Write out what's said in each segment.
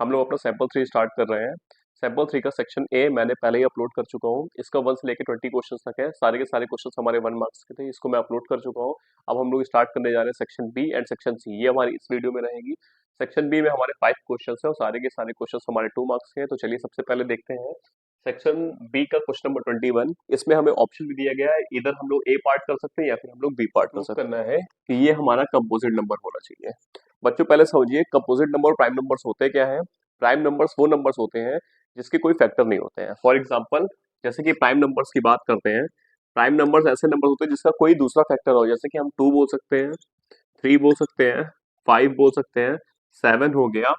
हम लोग अपना सैंपल 3 स्टार्ट कर रहे हैं। सैंपल 3 का सेक्शन ए मैंने पहले ही अपलोड कर चुका हूँ। इसका 1 से लेकर 20 क्वेश्चंस तक है। सारे के सारे क्वेश्चंस हमारे 1 मार्क्स के थे। इसको मैं अपलोड कर चुका हूँ। अब हम लोग स्टार्ट करने जा रहे हैं section B and section C. ये हमारी इस वीडियो में रहेगी। सेक्शन बी में हमारे 5 क्वेश्चंस हैं और सारे के सारे क्वेश्चंस हमारे 2 मार्क्स के हैं। तो चलिए सबसे पहले देखते हैं सेक्शन बी का क्वेश्चन नंबर 21। इसमें हमें ऑप्शन भी दिया गया है, इधर हम लोग ए पार्ट कर सकते हैं या फिर हम लोग बी पार्ट कर सकते हैं। करना है कि ये हमारा कंपोजिट नंबर होना चाहिए। बच्चों पहले समझिए कंपोजिट नंबर और प्राइम नंबर्स होते क्या है। प्राइम नंबर्स वो नंबर्स होते हैं जिसके कोई फैक्टर नहीं होते हैं। फॉर एग्जाम्पल जैसे कि प्राइम नंबर्स की बात करते हैं, प्राइम नंबर्स ऐसे नंबर होते हैं जिसका कोई दूसरा फैक्टर हो, जैसे कि हम 2 बोल सकते हैं, 3 बोल सकते हैं, 5 बोल सकते हैं, 7 हो गया,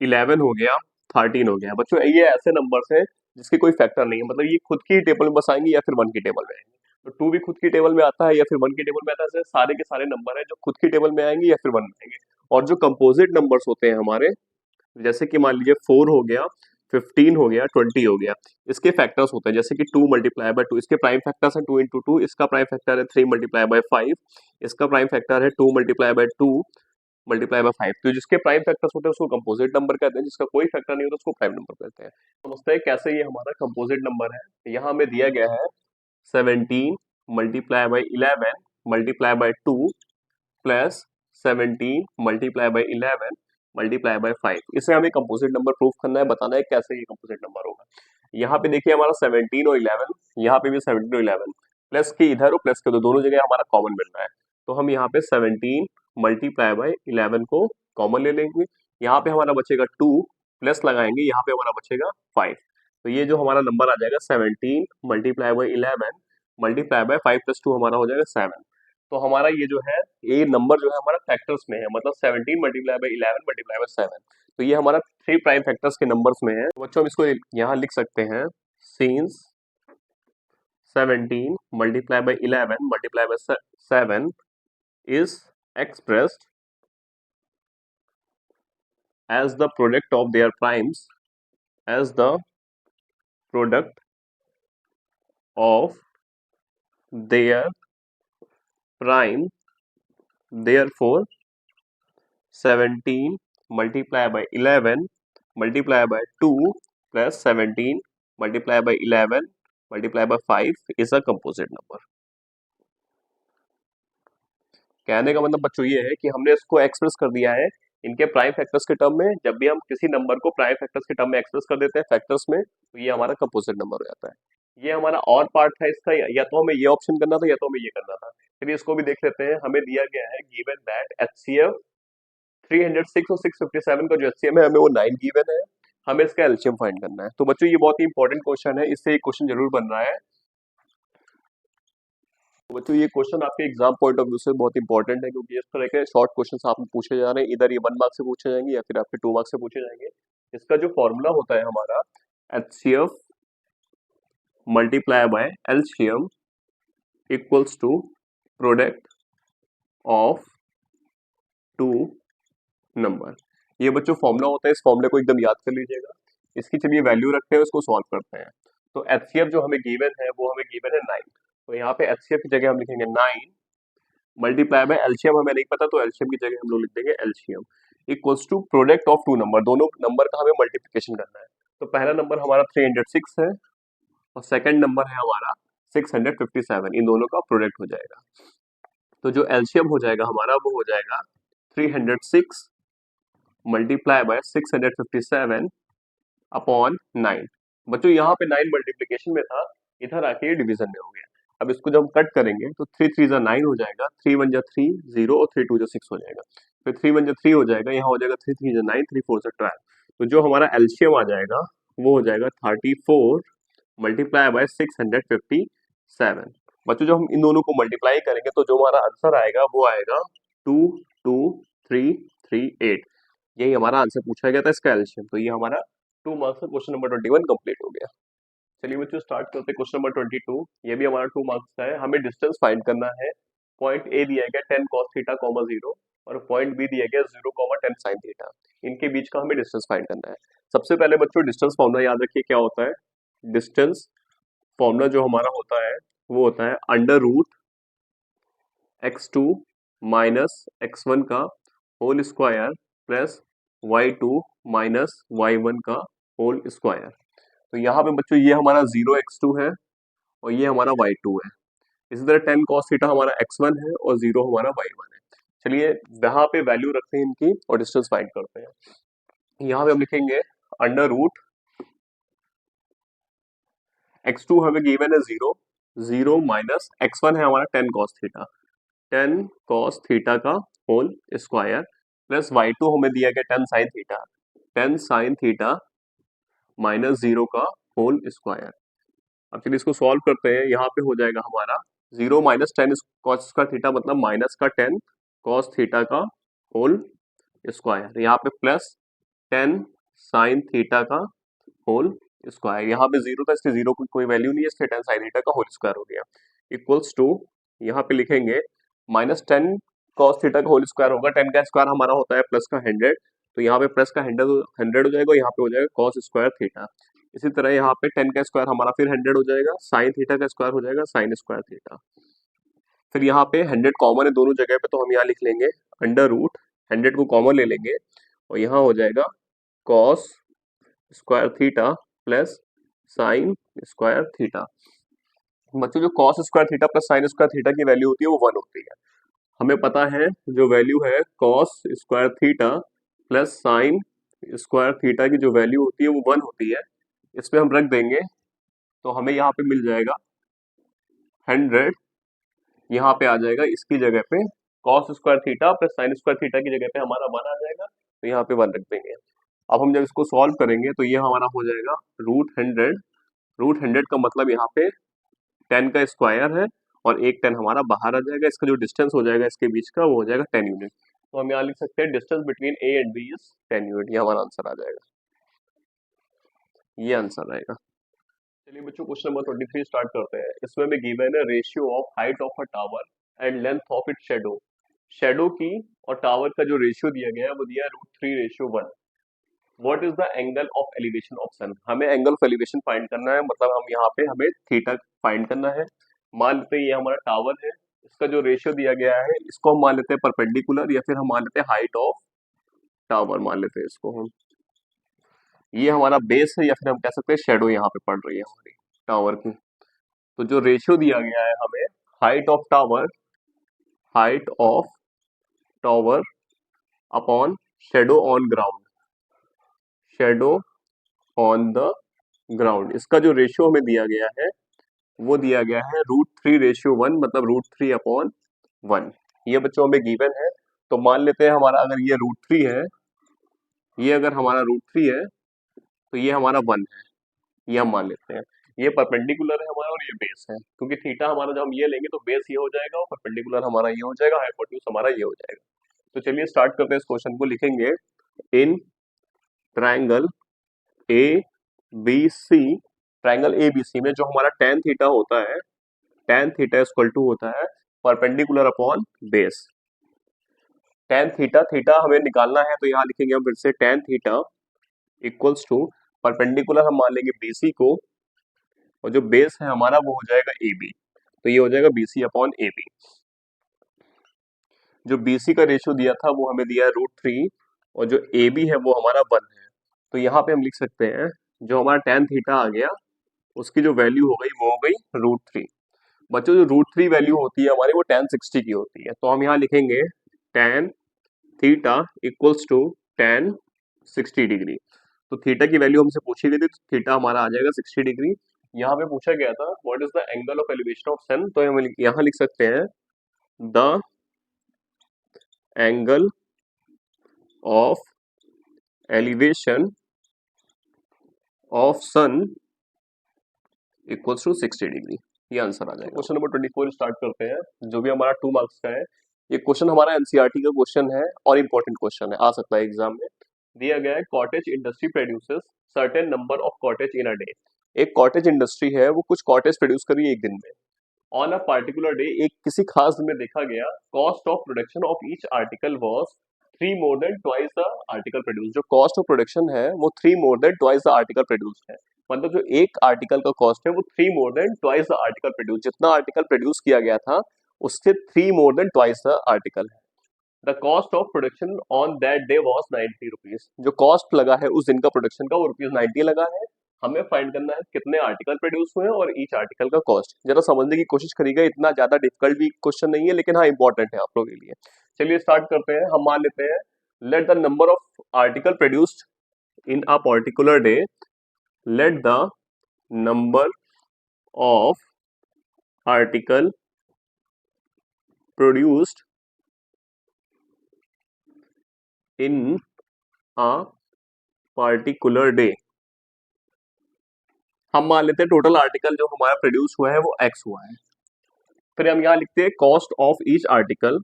11 हो गया, 13 हो गया। बच्चों ये ऐसे नंबर्स हैं जिसके कोई फैक्टर नहीं है, मतलब ये खुद की टेबल में बस आएंगे या फिर 1 की टेबल में आएंगे। तो 2 भी खुद की टेबल में आता है या फिर 1 की टेबल में आता है। ऐसे सारे के सारे नंबर है जो खुद की टेबल में आएंगे या फिर 1 में आएंगे। और जो कंपोजिट नंबर्स होते हैं हमारे, जैसे कि मान लीजिए 4 हो गया, 15 हो गया, 20 हो गया, इसके फैक्टर्स होते हैं जैसे कि 2 मल्टीप्लाई बाय 2। इसके प्राइम फैक्टर्स है 2 इंटू 2। इसका प्राइम फैक्टर है 3 मल्टीप्लाई बाय 5। इसका प्राइम फैक्टर है 2 मल्टीप्लाई बाय 2 मल्टीप्लाई बाय 5। तो जिसके प्राइम फैक्टर्स होते हैं उसको कंपोजिट नंबर कहते हैं, जिसका कोई फैक्टर नहीं होता उसको प्राइम नंबर कहते हैं। समझते हैं कैसे ये हमारा कंपोजिट नंबर है। यहाँ हमें दिया गया है 17 multiply by 11 multiply by 2 plus 17 multiply by 11 multiply by 5। इसे हमें कंपोजिट नंबर प्रूफ करना है, बताना है कैसे ये कंपोजिट नंबर होगा। यहाँ पे देखिए हमारा 17 और 11, यहाँ पे भी 17 और 11, प्लस के इधर और प्लस के उधर दोनों जगह हमारा कॉमन मिल रहा है। तो हम यहाँ पे 17 मल्टीप्लाई बाय 11 को कॉमन ले लेंगे। यहाँ पे हमारा बचेगा 2, प्लस लगाएंगे, यहाँ पे हमारा बचेगा 5। तो ये जो हमारा नंबर आ जाएगा 17 multiply by 11 multiply by 5 plus 2 हमारा हो जाएगा 7। तो हमारा ये जो है, ये नंबर जो है हमारा फैक्टर्स में है, मतलब 17 मल्टीप्लाई बाय 11 मल्टीप्लाई बाय 7। तो ये हमारा 3 प्राइम फैक्टर्स के नंबर्स में है। तो बच्चों हम इसको यहाँ लिख सकते हैं, since 17 multiply by 11 multiply by 7 is expressed as the product of their primes, as the product of their prime. Therefore 17 multiply by 11 multiply by 2 plus 17 multiply by 11 multiply by 5 is a composite number। कहने का मतलब बच्चों ये है कि हमने इसको express कर दिया है इनके प्राइम फैक्टर्स के टर्म में। जब भी हम किसी नंबर को प्राइम फैक्टर्स के टर्म में एक्सप्रेस कर देते हैं फैक्टर्स में, तो ये हमारा कंपोजिट नंबर हो जाता है। ये हमारा और पार्ट था इसका, या तो हमें ये ऑप्शन करना था या तो हमें ये करना था। चलिए इसको भी देख लेते हैं। हमें दिया गया है गिवन दैट एचसीएफ 306 और 657 का जो एचसीएम है हमें वो 9 गिवन है। हमें इसका एलसीएम फाइंड करना है। तो बच्चों ये बहुत ही इंपॉर्टेंट क्वेश्चन है, इससे एक क्वेश्चन जरूर बन रहा है। तो बच्चों ये क्वेश्चन आपके एग्जाम पॉइंट ऑफ व्यू से बहुत इंपॉर्टेंट है, क्योंकि इस तरह के शॉर्ट क्वेश्चन आपसे पूछे जा रहे हैं। इधर ये 1 मार्क्स से पूछे जाएंगे या फिर आपके 2 मार्क्स से पूछे जाएंगे। इसका जो फॉर्मूला होता है हमारा, HCF multiply by LCM equals to product of 2 number. ये बच्चों फॉर्मूला होता है, इस फॉर्मूले को एकदम याद कर लीजिएगा। इसकी चलिए वैल्यू रखते हैं, उसको सॉल्व करते हैं। तो एचसीएफ जो हमें गिवन है वो हमें गिवन है 9। तो यहाँ पे एचसीएफ की जगह हम लिखेंगे 9 मल्टीप्लाई बाय एलसीएम हमें नहीं पता, तो एलसीएम की जगह हम लोग लिख देंगे LCM equals to product of 2 number. दोनों नंबर का हमें मल्टीप्लिकेशन करना है। तो पहला नंबर हमारा 306 है और सेकंड नंबर है हमारा 657। इन दोनों का प्रोडक्ट हो जाएगा। तो जो एलसीएम हो जाएगा हमारा वो हो जाएगा 306 मल्टीप्लाई बाय 657 अपॉन 9। बच्चों यहाँ पे 9 मल्टीप्लिकेशन में था, इधर आके ये डिवीजन में हो गया। अब इसको जब हम कट करेंगे तो 3 3 जा 9 हो जाएगा, 3 1 जा 3 0 और 3 2 जा 6 हो जाएगा। फिर 3 1 जा 3 हो जाएगा, यहाँ हो जाएगा 3 3 जा 9 3 4 जा 12। तो जो हमारा एलसीएम आ जाएगा वो हो जाएगा 34 मल्टीप्लाई बाय 657। बच्चों जब हम इन दोनों को मल्टीप्लाई करेंगे तो जो हमारा आंसर आएगा वो आएगा 2 2 3 3 8। यही हमारा आंसर पूछा गया था इसका एलसीएम। तो ये हमारा 2 मार्क्स का क्वेश्चन नंबर 21 कंप्लीट हो गया। चलिए बच्चों स्टार्ट करते हैं क्वेश्चन नंबर 22। ये भी हमारा 2 मार्क्स का है। हमें डिस्टेंस फाइंड करना है। पॉइंट ए दिया गया 10 cos थीटा, 0 और पॉइंट बी दिया गया 0, 10 sin थीटा। इनके बीच का हमें डिस्टेंस फाइंड करना है। सबसे पहले बच्चों डिस्टेंस फॉर्मूला याद रखिए क्या होता है। डिस्टेंस फॉर्मूला जो हमारा होता है वो होता है under root x2 minus x1 का whole square plus y2 minus y1 का होल स्क्वायर। तो यहाँ पे बच्चों ये हमारा 0x2 है और ये हमारा y2 है। इसी तरह 10 cos थीटा हमारा x1 है और 0 हमारा y1 है। चलिए यहाँ पे वैल्यू रखते हैं इनकी और डिस्टेंस फाइंड करते हैं। यहाँ पे हम लिखेंगे अंडर रूट x2 हमें गिवन है 0, 0 माइनस x1 है हमारा 10 cos थीटा, 10 cos थीटा का होल स्क्वायर प्लस y2 हमें दिया गया 10 sin theta, 10 sin theta minus 0 का होल स्क्वायर। अब चलिए इसको सॉल्व करते हैं। यहाँ पे हो जाएगा हमारा 0 माइनस 10 cos का थीटा मतलब माइनस का 10 cos थीटा का होल स्क्वायर, यहाँ पे प्लस 10 sin थीटा का होल स्क्वायर। यहाँ पे 0 था इसलिए 0 की कोई वैल्यू नहीं है इसलिए 10 sin थीटा का होल स्क्वायर हो गया इक्वल्स टू, यहाँ पे लिखेंगे माइनस 10 cos थीटा का होल स्क्वायर होगा, 10 का स्क्वायर हमारा होता है प्लस का 100, तो यहाँ पे प्लस का 100 हो जाएगा, यहाँ पे हो जाएगा cos स्क्वायर थीटा। इसी तरह यहाँ पे 10 का स्क्वायर हमारा फिर 100 हो जाएगा, साइन थीटा का स्क्वायर हो जाएगा साइन स्क्वायर थीटा। फिर यहाँ पे 100 कॉमन है दोनों जगह पे, तो हम यहाँ लिख लेंगे अंडर रूट 100 को कॉमन ले लेंगे और यहाँ हो जाएगा cos square theta plus sine square theta. बच्चों जो cos square theta plus sine square theta की वैल्यू होती है वो 1 होती है। हमें पता है जो वैल्यू है cos square theta plus sine square theta की जो वैल्यू होती है वो 1 होती है। इसमें हम रख देंगे तो हमें यहाँ पे मिल जाएगा 100, यहाँ पे आ जाएगा इसकी जगह पे cos square theta plus sine square theta की जगह पे हमारा 1 आ जाएगा, तो यहाँ पे 1 रख देंगे। अब हम जब इसको सॉल्व करेंगे तो ये हमारा हो जाएगा रूट 100 का मतलब यहाँ पे 10 का स्क्वायर है और एक 10 हमारा बाहर आ जाएगा, इसका जो डिस्टेंस हो जाएगा इसके बीच का वो हो जाएगा 10 यूनिट। तो हम यहाँ लिख सकते हैं distance between A and B is 10 unit, ये हमारा आंसर आ जाएगा, ये आंसर रहेगा। चलिए बच्चों क्वेश्चन नंबर 23 स्टार्ट करते हैं। इसमें हमें गिवन है ratio of height of a tower and length of it shadow. Shadow की और टावर का जो रेशियो दिया गया है वो दिया है √3:1। What is the angle of elevation of sun. हमें एंगल ऑफ एलिवेशन फाइंड करना है, मतलब हम यहाँ पे हमें थीटा फाइंड करना है। मान लेते हैं ये हमारा टावर है, इसका जो रेशियो दिया गया है इसको हम मान लेते हैं परपेंडिकुलर या फिर हम मान लेते हैं हाइट ऑफ टावर मान लेते हैं इसको हम। ये हमारा बेस है या फिर हम कह सकते हैं शेडो यहाँ पे पड़ रही है हमारी टावर की। तो जो रेशियो दिया गया है हमें height of tower upon shadow on ground, shadow on the ground, इसका जो रेशियो हमें दिया गया है वो दिया गया है √3:1 मतलब √3/1। ये बच्चों हमें गिवन है, तो मान लेते हैं हमारा अगर ये √3 है, ये अगर हमारा √3 है तो ये हमारा 1 है, ये हम मान लेते हैं। ये परपेंडिकुलर है हमारा और ये बेस है, क्योंकि थीटा हमारा जब हम ये लेंगे तो बेस ये हो जाएगा और परपेंडिकुलर हमारा ये हो जाएगा, हाइपोटेन्यूज हमारा ये हो जाएगा। तो चलिए स्टार्ट करते हैं इस क्वेश्चन को। लिखेंगे in triangle A B C, triangle A B C में जो हमारा tan थीटा होता है, tan थीटा इक्वल टू होता है perpendicular upon base. tan theta, theta हमें निकालना है तो यहाँ लिखेंगे हम फिर से tan theta equals to perpendicular हम मान लेंगे BC को और जो बेस है हमारा वो हो जाएगा AB, तो ये हो जाएगा BC अपॉन AB। जो BC का रेशियो दिया था वो हमें दिया है √3 और जो AB है वो हमारा 1 है, तो यहाँ पे हम लिख सकते हैं जो हमारा tan थीटा आ गया उसकी जो वैल्यू हो गई वो हो गई √3। बच्चों जो √3 वैल्यू होती है हमारी वो tan 60 की होती है, तो हम यहाँ लिखेंगे tan theta equals to tan 60 degree. तो थीटा की वैल्यू हमसे पूछी गई थी, तो थीटा हमारा आ जाएगा 60 डिग्री। यहाँ पे पूछा गया था what is the angle of elevation of sun, तो हम यहाँ लिख सकते हैं the angle of elevation of sun equals to 60 degree, ये आंसर आ जाएगा। क्वेश्चन नंबर 24 स्टार्ट करते हैं, जो भी हमारा 2 मार्क्स का है। ये क्वेश्चन हमारा एनसीईआरटी का क्वेश्चन है और इंपॉर्टेंट क्वेश्चन है, आ सकता है एग्जाम में। दिया गया है cottage industry produces certain number of cottage in a day. एक कॉटेज इंडस्ट्री है वो कुछ कॉटेज प्रोड्यूस कर रही है एक दिन में। ऑन अ पार्टिकुलर डे, एक किसी खास दिन में देखा गया cost of production of each article was 3 more than twice the article produce. जो कॉस्ट ऑफ प्रोडक्शन है वो 3 more than twice the article produce है, मतलब जो एक आर्टिकल का कॉस्ट है वो 3 more than twice the article produce, जितना आर्टिकल प्रोड्यूस किया गया था उससे 3 more than twice the article है। The cost of production on that day was 90 rupees. जो कॉस्ट लगा है उस दिन का प्रोडक्शन का वो ₹90 लगा है। हमें फाइंड करना है कितने आर्टिकल प्रोड्यूस हुए हैं और ईच आर्टिकल का कॉस्ट। जरा समझने की कोशिश करिएगा, इतना ज्यादा डिफिकल्ट भी क्वेश्चन नहीं है, लेकिन हाँ इंपॉर्टेंट है आप लोगों के लिए। चलिए स्टार्ट करते हैं। हम मान लेते हैं let the number of article produced in a particular day, let the number of article produced in a particular day. हम मान लेते हैं टोटल आर्टिकल जो हमारा प्रोड्यूस हुआ है वो एक्स हुआ है। फिर हम यहाँ लिखते हैं cost of each article,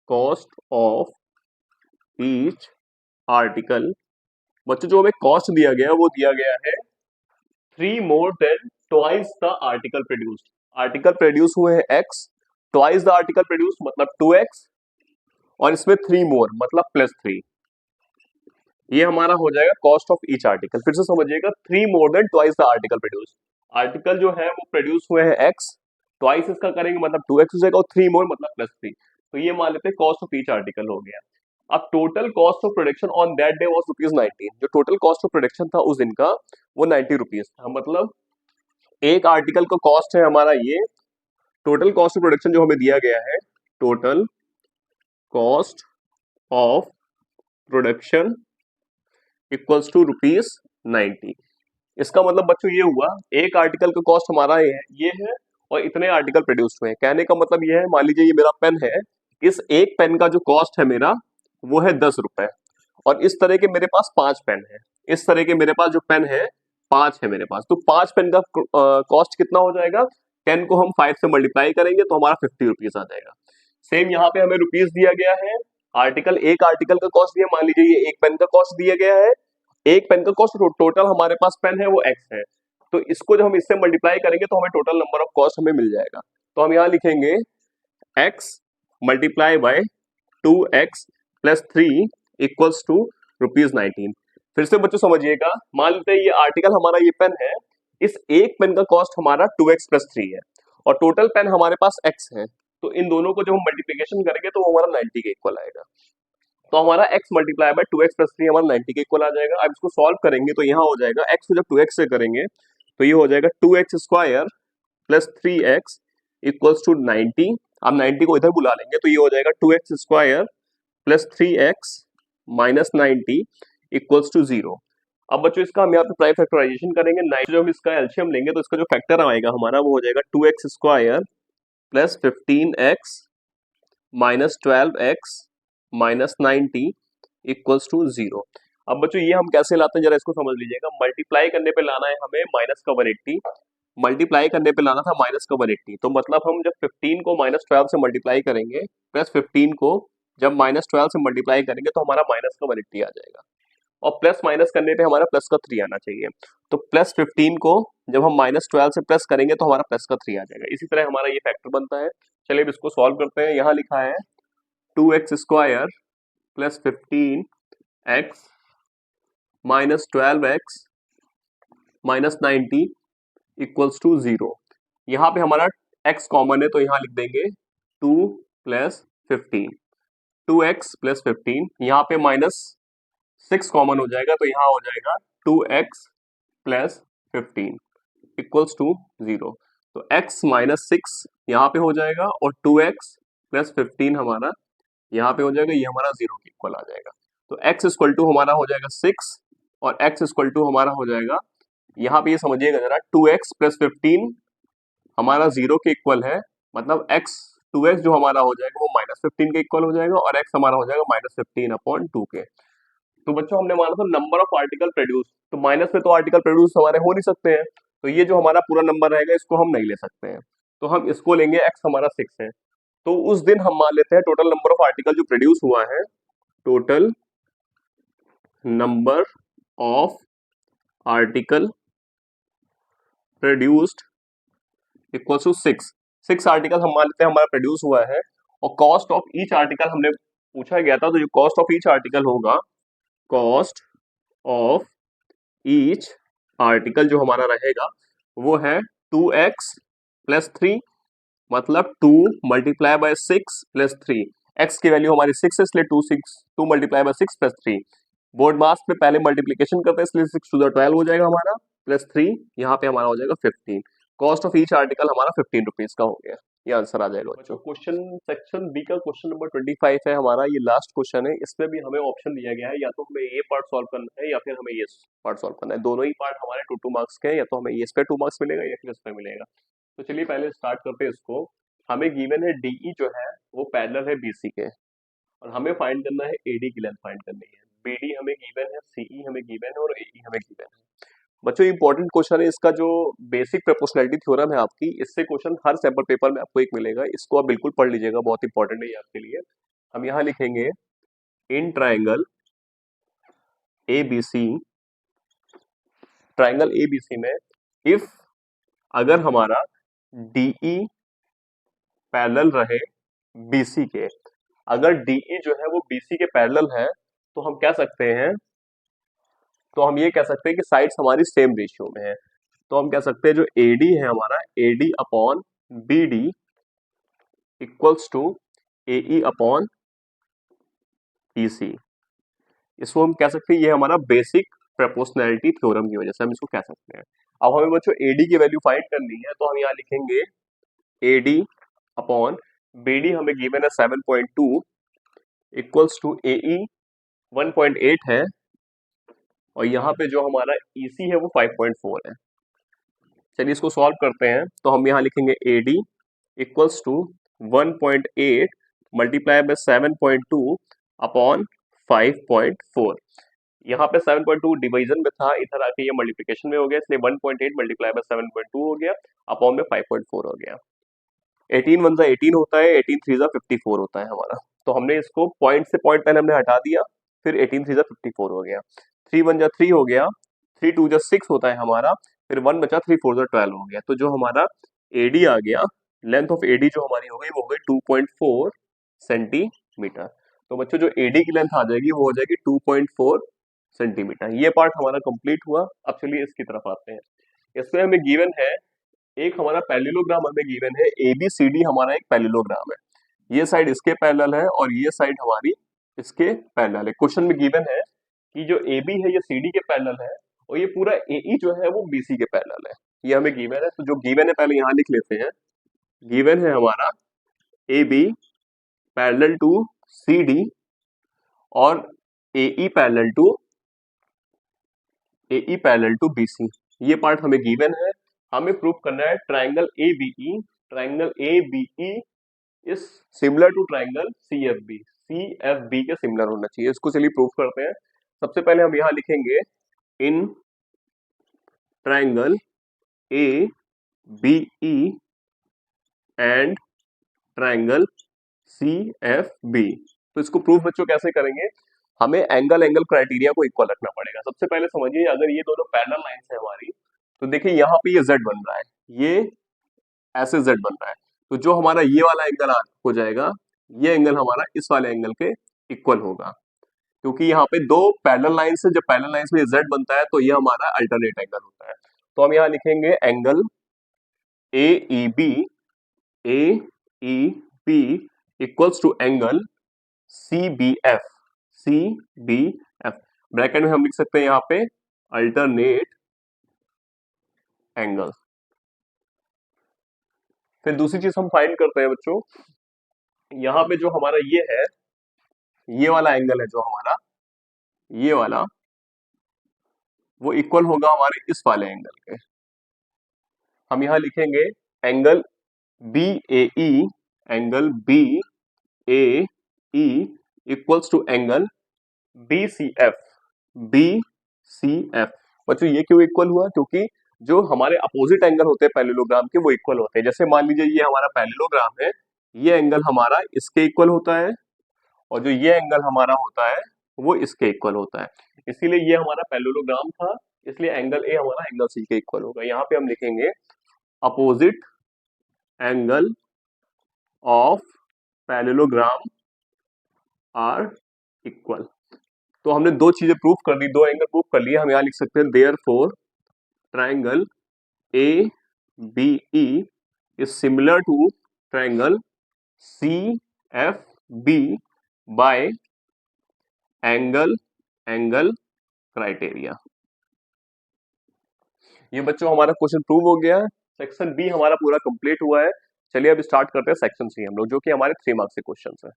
cost of each article. बच्चों जो हमें कॉस्ट दिया गया है वो दिया गया है 3 more than twice the article produced. Article produce हुए हैं x, twice the article produce मतलब 2x, और इसमें 3 मोर मतलब +3। ये हमारा हो जाएगा कॉस्ट ऑफ ईच आर्टिकल। फिर से समझिएगा, 3 more than twice the article produce. Article जो है वो प्रोड्यूस हुए हैं एक्स, ट्वाइस इसका करेंगे मतलब 2x हो जाएगा, और 3 मोर मतलब +3। तो ये मान लेते हैं कॉस्ट ऑफ ईच आर्टिकल हो गया। अब total cost of production on that day was ₹19। जो टोटल कॉस्ट ऑफ प्रोडक्शन था उस दिन का वो ₹90 था। मतलब एक आर्टिकल का कॉस्ट है हमारा ये। टोटल कॉस्ट ऑफ प्रोडक्शन जो हमें दिया गया है, total cost of production equals to ₹90। इसका मतलब बच्चों ये हुआ एक आर्टिकल का कॉस्ट हमारा ये है और इतने आर्टिकल प्रोड्यूस हुए हैं। कहने का मतलब ये है, मान लीजिए ये मेरा पेन है, इस एक पेन का जो कॉस्ट है मेरा वो है ₹10, और इस तरह के मेरे पास 5 पेन है। इस तरह के मेरे पास जो पेन है 5 है मेरे पास, तो 5 पेन का कॉस्ट कितना हो जाएगा? 10 को हम 5 से मल्टीप्लाई करेंगे तो हमारा ₹50 आ जाएगा। सेम यहाँ पे हमें रुपीज दिया गया है। एक आर्टिकल का कॉस्ट दिया, मान लीजिए ये एक पेन का कॉस्ट दिया गया है। एक पेन का कॉस्ट, टोटल हमारे पास पेन है वो एक्स है, तो इसको जब हम इससे मल्टीप्लाई करेंगे तो हमें टोटल नंबर ऑफ कॉस्ट हमें मिल जाएगा। तो हम यहाँ लिखेंगे x multiply by 2x plus 3 equals to ₹19। फिर से बच्चों समझिएगा, मान लेते हैं ये आर्टिकल हमारा ये पेन है, इस एक पेन का कॉस्ट हमारा 2x प्लस 3 है, और टोटल पेन हमारे पास x है। तो इन दोनों को जब हम मल्टीप्लीकेशन करेंगे तो वो हमारा 90 के इक्वल आएगा। तो हमारा x multiply by 2x plus 3 हमारा 90 के इक्वल आ जाएगा। अब इसको सॉल्व करेंगे तो यहाँ हो जाएगा x को जब 2x से करेंगे तो ये हो जाएगा 2x square plus 3x equals to 90। अब 90 को इधर बुला लेंगे तो ये हो जाएगा 2x square plus 3x minus 90 equals to 0। अब बच्चों इसका हम यहाँ पे प्राइम फैक्टराइजेशन करेंगे। 90 जब हम इसका एलसीएम लेंगे तो इसका जो फैक्टर आएगा हमारा वो हो जाएगा 2x square plus 15x minus 12x minus 90 equals to 0। अब बच्चों ये हम कैसे लाते हैं जरा इसको समझ लीजिएगा। मल्टीप्लाई करने पे लाना है हमें माइनस का 180, मल्टीप्लाई करने पे लाना था माइनस का 180। तो मतलब हम जब 15 को माइनस 12 से मल्टीप्लाई करेंगे, प्लस 15 को जब माइनस 12 से मल्टीप्लाई करेंगे तो हमारा माइनस का 180 आ जाएगा, और प्लस माइनस करने पे हमारा प्लस का 3 आना चाहिए। तो प्लस 15 को जब हम माइनस 12 से प्लस करेंगे तो हमारा प्लस का 3 आ जाएगा। इसी तरह हमारा ये फैक्टर बनता है। चलिए अब इसको सॉल्व करते हैं। यहाँ लिखा है 2x square plus 15x minus 12x minus 90 equals to 0। यहाँ पे हमारा x कॉमन है तो यहाँ लिख देंगे 2 प्लस 15, 2x प्लस 15। यहाँ पे माइनस 6 कॉमन हो जाएगा तो यहाँ हो जाएगा 2x प्लस 15 इक्वल्स टू 0। तो x माइनस 6 यहाँ पे हो जाएगा और 2x प्लस 15 हमारा यहाँ पे हो जाएगा, ये हमारा 0 के इक्वल आ जाएगा। तो x इक्वल टू हमारा हो जाएगा 6 और x इक्वल टू हमारा हो जाएगा, यहाँ पे ये समझिएगा जरा, 2x प्लस 15 हमारा 0 के इक्वल है, मतलब x 2x जो हमारा हो जाएगा वो माइनस 15 के इक्वल हो जाएगा और x हमारा हो जाएगा माइनस 15/2 के। तो बच्चों हमने माना था नंबर ऑफ आर्टिकल प्रोड्यूस, तो माइनस में तो आर्टिकल प्रोड्यूस हमारे हो नहीं सकते हैं, तो ये जो हमारा पूरा नंबर रहेगा इसको हम नहीं ले सकते हैं, तो हम इसको लेंगे। x हमारा 6 है, तो उस दिन हम मान लेते हैं टोटल नंबर ऑफ आर्टिकल जो प्रोड्यूस हुआ है, total number of article produced equal to 6 article हम मान लेते हैं हमारा प्रोड्यूस हुआ है, और कॉस्ट ऑफ ईच आर्टिकल हमने पूछा गया था, तो जो कॉस्ट ऑफ ईच आर्टिकल होगा, कॉस्ट ऑफ ईच आर्टिकल जो हमारा रहेगा वो है 2x प्लस 3, मतलब 2 मल्टीप्लाई बाय 6 प्लस 3। एक्स की वैल्यू हमारी 6 है इसलिए 2 मल्टीप्लाई बाय 6 प्लस 3। बोर्ड मास में पहले मल्टीप्लीकेशन करते हैं इसलिए 6 टू द 12 हो जाएगा हमारा, प्लस 3 यहाँ पे हमारा हो जाएगा 15। कॉस्ट ऑफ ईच आर्टिकल हमारा 15 रुपीज का हो गया। ये आंसर आ जाएगा बच्चों। क्वेश्चन सेक्शन बी का क्वेश्चन नंबर 25 है हमारा, ये लास्ट क्वेश्चन है। इसमें भी हमें ऑप्शन दिया गया है, या तो हमें ये पार्ट सॉल्व करना है या फिर हमें ये पार्ट सॉल्व करना है। दोनों ही पार्ट हमारे 2 मार्क्स के हैं, या तो हमें इस पे 2 मार्क्स मिलेगा या फिर इस पे मिलेगा। तो चलिए पहले स्टार्ट करते हैं इसको। हमें गिवन है डीई जो है वो पैरेलल है बीसी के, और हमें फाइंड करना है एडी की लेंथ फाइंड करनी है। बीडी हमें गिवन है, सीई हमें गिवन है और एई हमें गिवन है। बच्चों इंपॉर्टेंट क्वेश्चन है इसका, जो बेसिक प्रोपोर्शनैलिटी थ्योरम है आपकी, इससे क्वेश्चन हर सैंपल पेपर में आपको एक मिलेगा। इसको आप बिल्कुल पढ़ लीजिएगा, बहुत इंपॉर्टेंट है ये आपके लिए। हम यहाँ लिखेंगे in triangle ABC, triangle ABC में इफ अगर हमारा डीई पैरेलल रहे बीसी के, अगर डीई जो है वो बीसी के पैरेलल है तो हम कह सकते हैं, तो हम ये कह सकते हैं कि साइड्स हमारी सेम रेशियो में है। तो हम कह सकते हैं जो एडी है हमारा, AD upon BD equals to AE upon EC. इसको हम कह सकते हैं ये हमारा बेसिक प्रोपोर्शनैलिटी थ्योरम की वजह से हम इसको कह सकते हैं। अब हमें बच्चों एडी की वैल्यू फाइंड करनी है, तो हम यहाँ लिखेंगे एडी अपॉन बीडी हमें गिवन है 7.2 इक्वल्स टू एई 1.8 है, और यहाँ पे जो हमारा ईसी है वो 5.4 है। चलिए इसको सॉल्व करते हैं। तो हम यहाँ लिखेंगे AD equals to 1.8 multiply by 7.2 upon 5.4। यहाँ पे 7.2 डिवीजन में था, इधर आके ये मल्टीप्लिकेशन में हो गया, इसलिए 1.8 मल्टीप्लाई बाय 7.2 हो गया, अपॉन में 5.4 हो गया। 18 1 18 होता है, 18 3 54 होता है हमारा। तो हमने इसको पॉइंट से पॉइंट पहले हमने हटा दिया, फिर 18 3 54 हो गया, 3 1 3 हो गया, 3 2 6 होता है हमारा, फिर 1 बचा, 3 4 12 हो गया। तो जो हमारा एडी आ गया, लेंथ ऑफ एडी जो हमारी हो गई वो हो गई 2.4 सेंटीमीटर। तो बच्चों जो एडी की लेंथ आ जाएगी वो हो जाएगी 2.4 सेंटीमीटर। ये पार्ट हमारा कंप्लीट हुआ। अब चलिए इसकी तरफ आते हैं। इसमें हमें गिवन है एक हमारा पैरेललोग्राम हमें गिवन है, एबीसीडी हमारा एक पैरेललोग्राम है। ये साइड इसके पैरेलल है और ये साइड हमारी इसके पैरेलल है। क्वेश्चन में गिवन है कि जो AB है ये CD के पैरेलल है, और ये पूरा AE जो है वो BC के पैरेलल है। ये हमें गिवन है, तो जो गिवन है पहले यहाँ लिख लेते हैं। गिवन है हमारा AB पैरेलल टू CD और AE पैरेलल टू BC। ये पार्ट हमें गिवन है। हमें प्रूव करना है triangle ABE is similar to triangle CFB के सिमिलर होना चाहिए। इसको चलिए प्रूव करते हैं। सबसे पहले हम यहां लिखेंगे in triangle ABE and triangle CFB। तो इसको प्रूव बच्चों कैसे करेंगे, हमें एंगल क्राइटेरिया को इक्वल रखना पड़ेगा। सबसे पहले समझिए, अगर ये दोनों पैरेलल लाइंस है हमारी, तो देखिए यहाँ पे ये Z बन रहा है, ये ऐसे Z बन रहा है, तो जो हमारा ये वाला एंगल हो जाएगा, ये एंगल हमारा इस वाले एंगल के इक्वल होगा, क्योंकि यहाँ पे दो पैरेलल लाइंस है। जब पैरेलल लाइंस में Z बनता है तो ये हमारा अल्टरनेट एंगल होता है। तो हम यहाँ लिखेंगे angle A E B equals to angle CBF। Bracket में हम लिख सकते हैं यहाँ पे अल्टरनेट एंगल। फिर दूसरी चीज हम फाइंड करते हैं बच्चों, यहाँ पे जो हमारा ये है, ये वाला एंगल है जो हमारा, ये वाला वो इक्वल होगा हमारे इस वाले एंगल के। हम यहाँ लिखेंगे angle BAE, angle BAE equals to angle BCF। बच्चों ये क्यों इक्वल हुआ, क्योंकि जो हमारे अपोजिट एंगल होते हैं पैरेललोग्राम के वो इक्वल होते हैं। जैसे मान लीजिए ये हमारा पैरेललोग्राम है, ये एंगल हमारा इसके इक्वल होता है, और जो ये एंगल हमारा होता है वो इसके इक्वल होता है। इसीलिए ये हमारा पैरेललोग्राम था, इसलिए एंगल A हमारा एंगल C के इक्वल होगा। यहाँ पे हम लिखेंगे opposite angle of parallelogram are equal. तो हमने दो चीजें प्रूव कर दी, दो एंगल प्रूव कर लिए। हम यहाँ लिख सकते हैं therefore triangle ABE is similar to triangle CFB। B by angle criteria. ये बच्चों हमारा क्वेश्चन प्रूव हो गया है। सेक्शन बी हमारा पूरा कंप्लीट हुआ है। चलिए अब स्टार्ट करते हैं सेक्शन सी हम लोग, जो कि हमारे 3 मार्क्स के क्वेश्चन है।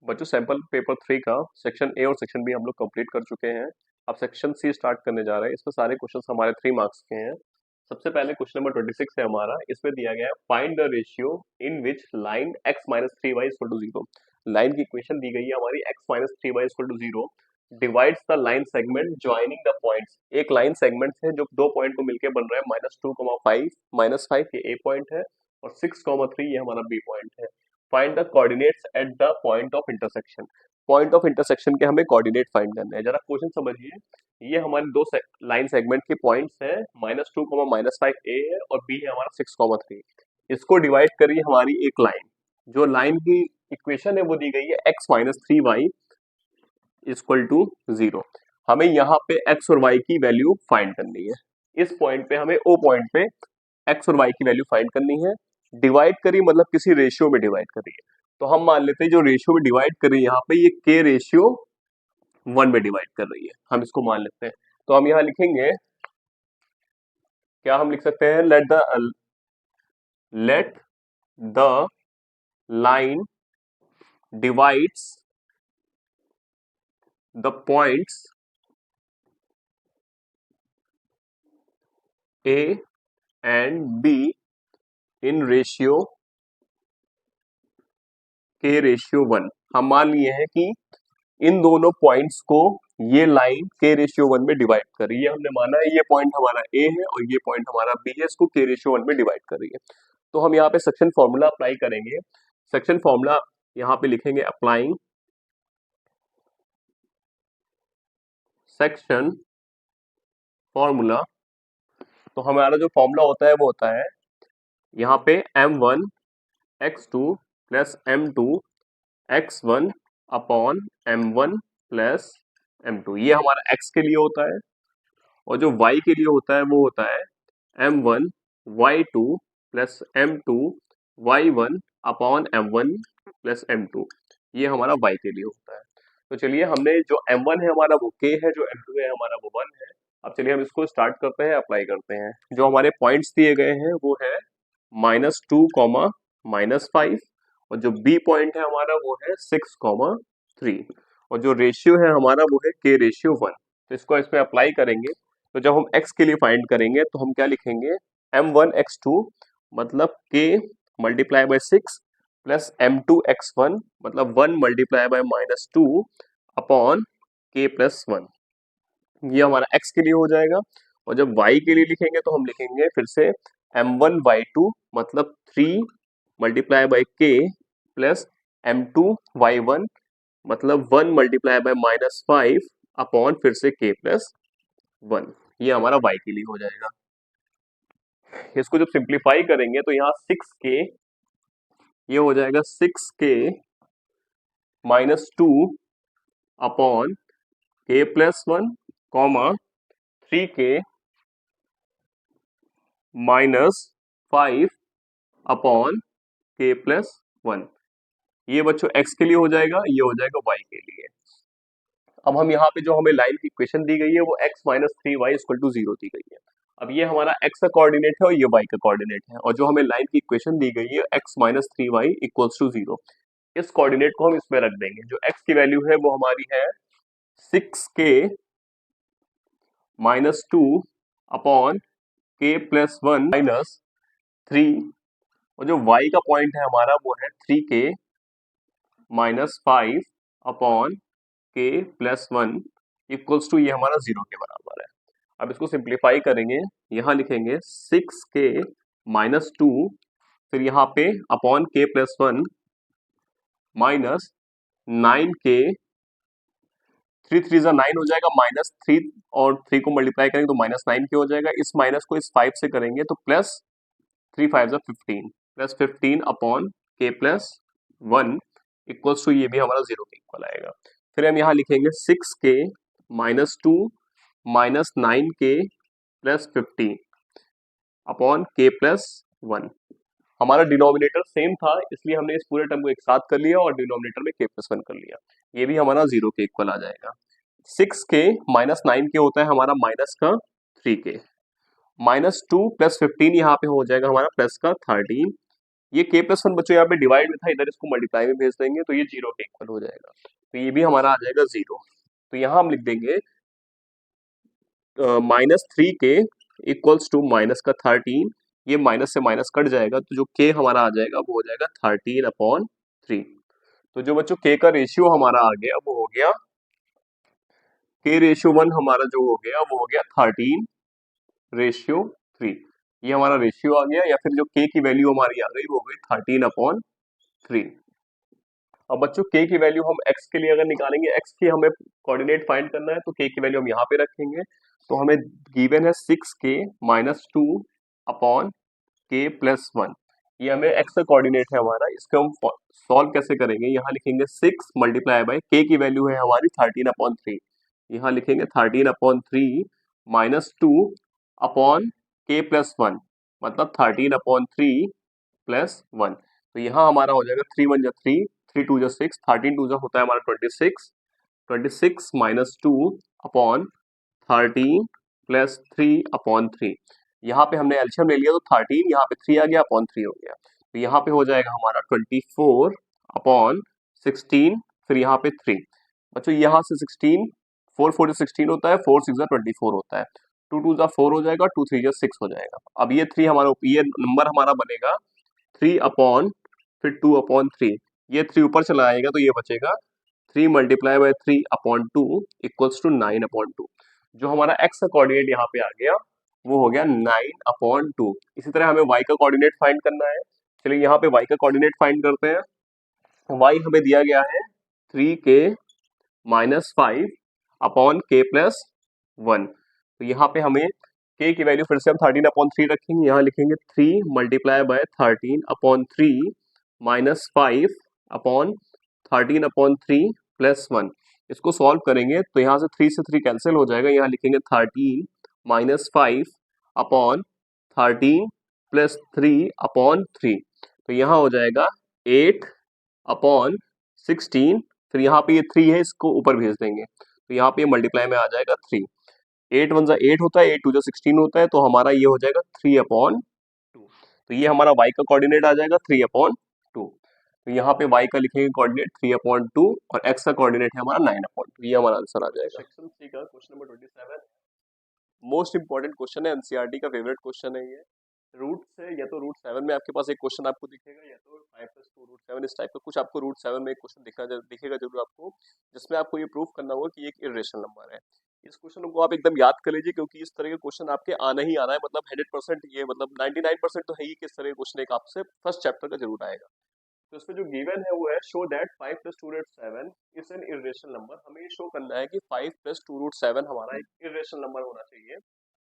बच्चों सैंपल पेपर 3 का सेक्शन ए और सेक्शन बी हम लोग कंप्लीट कर चुके हैं। अब सेक्शन सी स्टार्ट करने जा रहे हैं। इसमें सारे क्वेश्चन हमारे 3 मार्क्स के हैं। सबसे पहले क्वेश्चन नंबर 26 है हमारा। इसमें दिया गया है find the ratio in which line x minus three y equal to zero. Line की इक्वेशन दी गई है हमारी x minus three y equal to zero divides the line segment joining the points. एक लाइन सेगमेंट है जो दो point को मिलकर बन रहा है -2, 5 ये ए पॉइंट है और 6, 3 ये हमारा बी पॉइंट है। Find the coordinates at the point of intersection. Point of intersection के हमें कोऑर्डिनेट फाइंड करने हैं। जरा क्वेश्चन समझिए। ये हमारे दो लाइन सेगमेंट के पॉइंट्स हैं, -2, -5 ए है और बी है हमारा 6, 3। इसको डिवाइड करिए हमारी एक लाइन। जो लाइन की इक्वेशन है वो दी गई है x minus three y equal to zero. हमें यहाँ पे x और y की वैल्यू फाइंड करनी है। इस पॉइंट पे हमें ओ पॉइंट पे x और y की वैल्यू फाइंड करनी है। डिवाइड करिए मतलब किसी रेशियो में डिवाइड करिए। तो हम मान लेते हैं जो रेशियो में डिवाइड कर रही है यहाँ पे ये k रेशियो 1 में डिवाइड कर रही है, हम इसको मान लेते हैं। तो हम यहाँ लिखेंगे, क्या हम लिख सकते हैं, let the line divides the points a and b in ratio k ratio 1। हम मान लिए हैं कि इन दोनों पॉइंट्स को ये लाइन k रेशियो 1 में डिवाइड कर रही है। हमने माना है ये पॉइंट हमारा a है और ये पॉइंट हमारा b है, इसको k रेशियो 1 में डिवाइड कर रही है। तो हम यहाँ पे सेक्शन फॉर्मूला अप्लाई करेंगे। सेक्शन फॉर्मूला यहाँ पे लिखेंगे अप्लाइंग सेक्शन फॉर्मूला। तो हमारा जो फॉर्मूला होता है वो होता है यहाँ पे m1 x2 plus m2 x1 upon m1 plus m2। ये हमारा x के लिए होता है और जो y के लिए होता है वो होता है m1 y2 plus m2 y1 upon m1 plus m2। ये हमारा y के लिए होता है। तो चलिए हमने जो m1 है हमारा वो k है, जो m2 है हमारा वो 1 है। अब चलिए हम इसको स्टार्ट करते हैं, अप्लाई करते हैं। जो हमारे पॉइंट्स दिए गए हैं वो है -2, -5 और जो बी पॉइंट है हमारा वो है 6, 3 और जो रेशियो है हमारा वो है k रेशियो 1। तो इसको इसमें अप्लाई करेंगे। तो जब हम x के लिए फाइंड करेंगे तो हम क्या लिखेंगे, m1 x2 मतलब k multiply by 6 plus m2 x1 मतलब 1 multiply by -2 upon k plus 1। ये हमारा x के लिए हो जाएगा। और जब y के लिए लिखेंगे तो हम लिखेंगे फिर से m1 y2 मतलब 3 multiply by k plus m2 y1 मतलब 1 मल्टीप्लाई बाय -5 अपॉन फिर से k प्लस 1। ये हमारा y के लिए हो जाएगा। इसको जब सिंप्लीफाई करेंगे तो यहाँ 6k ये हो जाएगा 6k -2 upon k plus 1 comma 3k -5 upon k plus 1। ये बच्चों x के लिए हो जाएगा, ये हो जाएगा y के लिए। अब हम यहाँ पे जो हमें लाइन की इक्वेशन दी गई है वो x minus three y equal to zero दी गई है। अब ये हमारा x का कोऑर्डिनेट है और ये y का कोऑर्डिनेट है और जो हमें लाइन की इक्वेशन दी गई है x minus three y equals to zero, इस कोऑर्डिनेट को हम इसमें रख देंगे। जो x की वैल्यू है वो हमारी है 6k -2 अपॉन k प्लस 1 -3 और जो y का पॉइंट है हमारा वो है 3k -5 upon k plus 1 equals to ये हमारा जीरो के बराबर है। अब इसको सिंप्लीफाई करेंगे, यहाँ लिखेंगे 6k -2 फिर यहाँ पे upon k plus 1 minus 9k 3 3 9 हो जाएगा -3 और 3 को मल्टीप्लाई करेंगे तो -9k हो जाएगा। इस माइनस को इस 5 से करेंगे तो plus 3 5 15 plus 15 upon k plus 1 equals to ये भी हमारा जीरो के इक्वल आएगा। फिर हम यहाँ लिखेंगे 6k -2 -9k plus 15 upon k plus 1। हमारा डिनोमिनेटर सेम था, इसलिए हमने इस पूरे टर्म को एक साथ कर लिया और डिनोमिनेटर में k+1 कर लिया। ये भी हमारा 0 के इक्वल आ जाएगा। 6k माइनस 9k होता है हमारा माइनस का 3k, -2 + 15 यहाँ पे हो जाएगा हमारा प्लस का 13। ये k+1 बच्चों यहाँ पे डिवाइड में था, इधर इसको मल्टीप्लाई में भेज देंगे तो ये 0 के इक्वल हो जाएगा, तो ये भी हमारा आ जाएगा 0। तो यहाँ हम लिख देंगे -3k इक्वल्स टू माइनस का 13, ये माइनस से माइनस कट जाएगा तो जो k हमारा आ जाएगा वो हो जाएगा 13/3। तो जो बच्चों k का रेशियो हमारा आ गया वो हो गया k/1 हमारा जो हो गया वो हो गया 13/3। ये हमारा रेशियो आ गया, या फिर जो k की वैल्यू हमारी आ गई वो हो गई 13/3। अब बच्चों k की वैल्यू हम x के लिए अगर निकालेंगे, x की हमें कोऑर्डिनेट फाइंड करना है तो k की वैल्यू हम यहाँ पे रखेंगे, तो हमें गिवन है 6k - 2/k+1। ये हमें x का कोऑर्डिनेट है हमारा, इसको हम सॉल्व कैसे करेंगे, यहाँ लिखेंगे 6 मल्टीप्लाई बाय k की वैल्यू है हमारी 13/3, यहाँ लिखेंगे 13/3 -2/k+1 मतलब 13/3 +1। तो यहाँ हमारा हो जाएगा 3 1 जा 3, 3 2 जा 6, 13 2 जा होता है हमारा 26, 26 - 2/13 +3/3। यहाँ पे हमने एलसीएम ले लिया तो 13, यहाँ पे 3 आ गया अपॉन 3 हो गया, तो यहाँ पे हो जाएगा हमारा 24/16, फिर यहाँ पे 3। बच्चों यहाँ से 16, 4 4 16 होता है, 4 6 24 होता है, 2 2 4 हो जाएगा, 2 3 6 हो जाएगा। अब ये 3 हमारा, ये नंबर हमारा बनेगा 3 अपॉन फिर 2/3, ये 3 ऊपर चला आएगा तो ये बचेगा 3 मल्टीप्लाई बाय 3/2 इक्वल्स टू 9/2। जो हमारा x का कोऑर्डिनेट यहाँ पे आ गया वो हो गया 9/2। इसी तरह हमें y का कोऑर्डिनेट फाइंड करना है, चलिए यहाँ पे y का कोऑर्डिनेट फाइंड करते हैं। y हमें दिया गया है 3k - 5/k+1। तो यहाँ पे हमें k की वैल्यू फिर से हम 13/3 रखेंगे, यहाँ लिखेंगे 3 मल्टीप्लाई बाय 13/3 -5/13/3 +1। इसको सॉल्व करेंगे तो यहाँ से 3 से 3 कैंसिल हो जाएगा, यहाँ लिखेंगे 13 - 5/13 +3/3। तो यहाँ हो जाएगा 8/16, फिर यहाँ पे ये 3 है इसको ऊपर भेज देंगे तो यहाँ पे मल्टीप्लाई में आ जाएगा 3। 8 1 जा 8 होता है, 8 2 जा 16 होता है, तो हमारा ये हो जाएगा 3/2। तो ये हमारा y का कोऑर्डिनेट आ जाएगा 3/2। तो यहाँ पे y का लिखेंगे कोऑर्डिनेट 3/2 और x का कोऑर्डिनेट है हमारा 9/2। ये हमारा आंसर आ जाएगा। सेक्शन 3 का question number 27 most important question है, एनसीईआरटी का फेवरेट क्वेश्चन है ये। रूट से या तो रूट 7 में आपके पास एक क्वेश्चन आपको दिखेगा, या तो 5 + 2 √7 इस टाइप का कुछ आपको रूट 7 में एक क्वेश्चन दिखेगा जरूर आपको, जिसमें आपको ये प्रूफ करना होगा कि ये एक इर्रेशनल नंबर है। इस क्वेश्चन को आप एकदम याद कर लीजिए, क्योंकि इस तरह के क्वेश्चन आपके आना ही आना है, मतलब 100% ये मतलब 99% तो है ही कि इस तरह के क्वेश्चन एक आपसे फर्स्ट चैप्टर का जरूर आएगा। तो इसमें जो गिवन है वो है show that 5 + 2 √7 is an irrational number. हमें ये शो करना है कि 5 + 2 √7 हमारा एक इर्रेशनल नंबर होना चाहिए,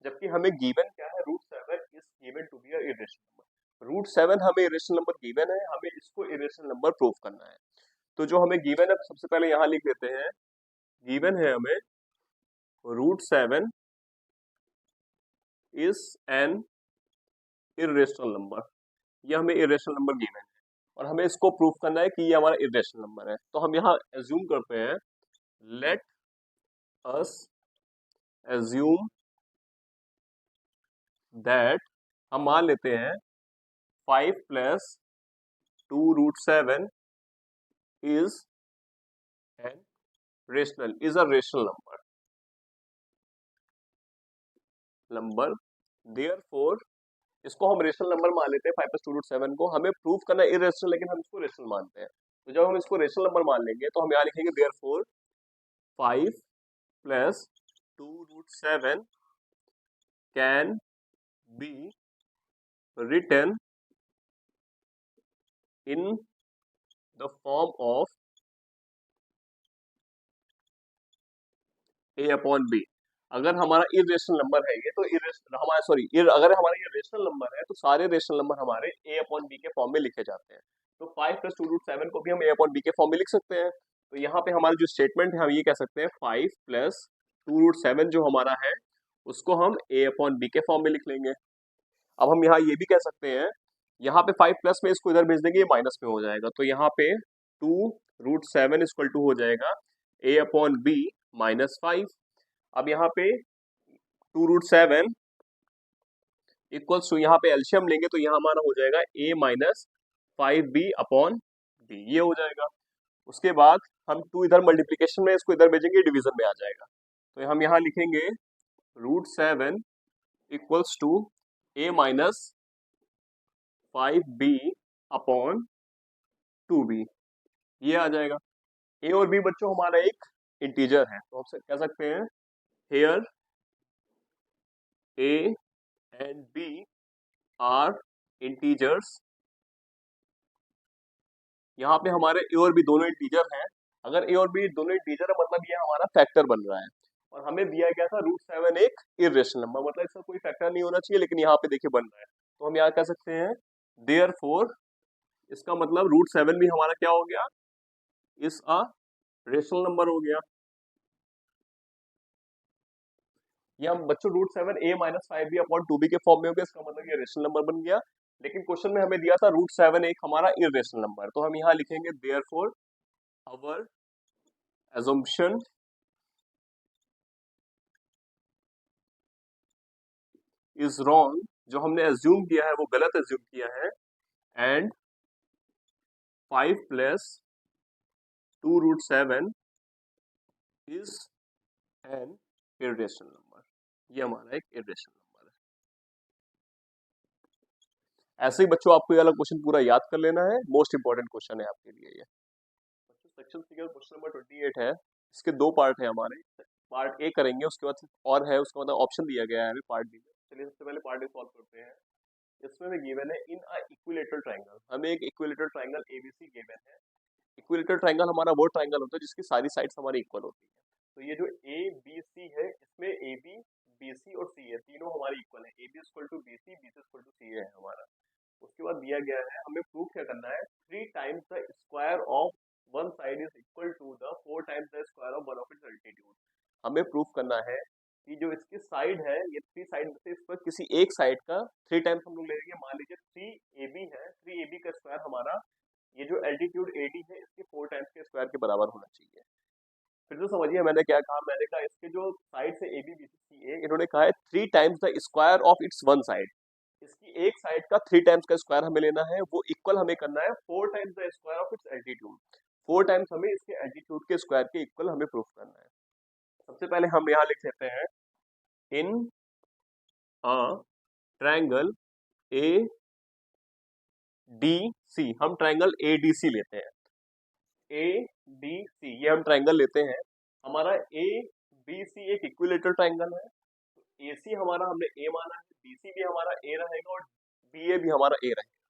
जबकि हमें गिवन क्या है, √7 is given to be a irrational number. √7 हमें इर्रेशनल नंबर गिवन है, हमें इसको इर्रेशनल नंबर प्रूव करना है। तो जो हमें गिवन है सबसे पहले यहाँ लिख देते हैं, गिवन है हमें √7 इज एन इर्रेशनल नंबर। ये हमें इर्रेशनल नंबर गिवन है और हमें इसको प्रूफ करना है कि ये हमारा इर्रेशनल नंबर है। तो हम यहाँ एज्यूम करते हैं, लेट अस एज्यूम दैट, हम मान लेते हैं 5 + 2 √7 is an rational is a rational number therefore, इसको हम रेशनल नंबर मान लेते हैं 5 + 2 √7 को। हमें प्रूफ करना है इरेशनल, लेकिन हम इसको रेशनल मानते हैं। तो जब हम इसको रेशनल नंबर मान लेंगे तो हम यहाँ लिखेंगे therefore 5 + 2 √7 can be written in the form of a/b। अगर हमारा इरेशनल नंबर है ये तो हमारा सॉरी अगर हमारा ये रेशनल नंबर है तो सारे रेशनल नंबर हमारे a/b के फॉर्म में लिखे जाते हैं। तो 5 + 2 √7 को भी हम a/b के फॉर्म में लिख सकते हैं। तो यहाँ पे हमारा जो स्टेटमेंट है हम ये कह सकते हैं 5 + 2 √7 जो हमारा है उसको हम a/b के फॉर्म में लिख लेंगे। अब हम यहाँ ये भी कह सकते हैं, यहाँ पे 5 प्लस में इसको इधर भेज देंगे, ये माइनस में हो जाएगा, तो यहाँ पे 2√7 इक्वल टू हो जाएगा a/b -5। अब यहाँ पे 2√7 इक्वल्स टू, यहाँ पे एलसीएम लेंगे तो यहाँ हमारा हो जाएगा a-5b/b, ये हो जाएगा। उसके बाद हम 2 इधर मल्टीप्लीकेशन में, इसको इधर भेजेंगे, डिवीजन में आ जाएगा, तो हम यहाँ लिखेंगे √7 इक्वल्स टू a-5b/2b, ये आ जाएगा। ए और बी बच्चों हमारा एक इंटीजर है, तो हम कह सकते हैं here a and b are integers. यहाँ पे हमारे ए और बी दोनों इंटीजर हैं। अगर ए और बी दोनों इंटीजर है मतलब ये हमारा फैक्टर बन रहा है, और हमें दिया गया था √7 एक इर्रेशनल नंबर, मतलब इसका कोई फैक्टर नहीं होना चाहिए, लेकिन यहाँ पे देखिए बन रहा है, तो हम यहाँ कह सकते हैं देयरफॉर, इसका मतलब √7 भी हमारा क्या हो गया, इस अ रेशनल नंबर हो गया। ये हम बच्चों √7 a-5b/2b के फॉर्म में हो गया, इसका मतलब ये रेशनल नंबर बन गया। लेकिन क्वेश्चन में हमें दिया था √7 एक हमारा इर्रेशनल नंबर, तो हम यहाँ लिखेंगे therefore our assumption is wrong, जो हमने एज्यूम किया है वो गलत एज्यूम किया है, and 5 plus 2√7 is an irrational number, ये हमारा एक इर्रेशनल नंबर है। ऐसे ही बच्चों आपको ये वाला क्वेश्चन पूरा याद कर लेना है, मोस्ट इंपॉर्टेंट क्वेश्चन है आपके लिए ये। सेक्शन फिगर क्वेश्चन नंबर 28 है, इसके दो पार्ट है हमारे, पार्ट ए करेंगे, उसके बाद और है, उसका मतलब ऑप्शन दिया गया है हमें पार्ट बी में। चलिए सबसे पहले पार्ट ए सॉल्व करते हैं। इसमें भी गिवन है इन अ इक्विलेटरल ट्रायंगल, हमें एक इक्विलेटरल ट्रायंगल एबीसी गिवन है। इक्विलेटरल ट्रायंगल हमारा वो ट्रायंगल होता है जिसकी सारी साइड्स हमारी इक्वल होती है। तो ये जो ए बी सी है, इसमें ए बी बी सी और सी है, तीनों हमारे इक्वल है, A B equal to B C, B C equal to C है हमारा। उसके बाद दिया गया है हमें प्रूफ क्या करना है, 3 times the square of one side is equal to the 4 times the square of one of its altitude. हमें प्रूफ करना है कि जो इसकी साइड है, ये 3 साइड में से इस पर किसी एक साइड का 3 टाइम्स हम लोग ले लेंगे। मान लीजिए 3ab है, 3ab का स्क्वायर हमारा, ये जो एल्टीट्यूड AD है इसके 4 टाइम्स के स्क्वायर के बराबर होना चाहिए। फिर तो समझिए मैंने क्या कहा, मैंने कहा इसके जो साइड से AB BC CA, इन्होंने कहा है 3 times the square of its one side, इसकी एक साइड का 3 टाइम्स का स्क्वायर हमें लेना है, वो इक्वल हमें करना है 4 times the square of its altitude, 4 times हमें इसके एल्टीट्यूड के स्क्वायर के इक्वल हमें प्रूफ करना है। सबसे पहले हम यहाँ लिख लेते हैं इन अ ट्रायंगल ADC, हम ट्रायंगल ADC लेते हैं, ADC ये हम ट्रायंगल लेते हैं। हमारा ABC एक इक्विलेटरल ट्रायंगल है, तो AC हमारा हमने A माना है, BC भी हमारा A रहेगा और BA भी हमारा A रहेगा।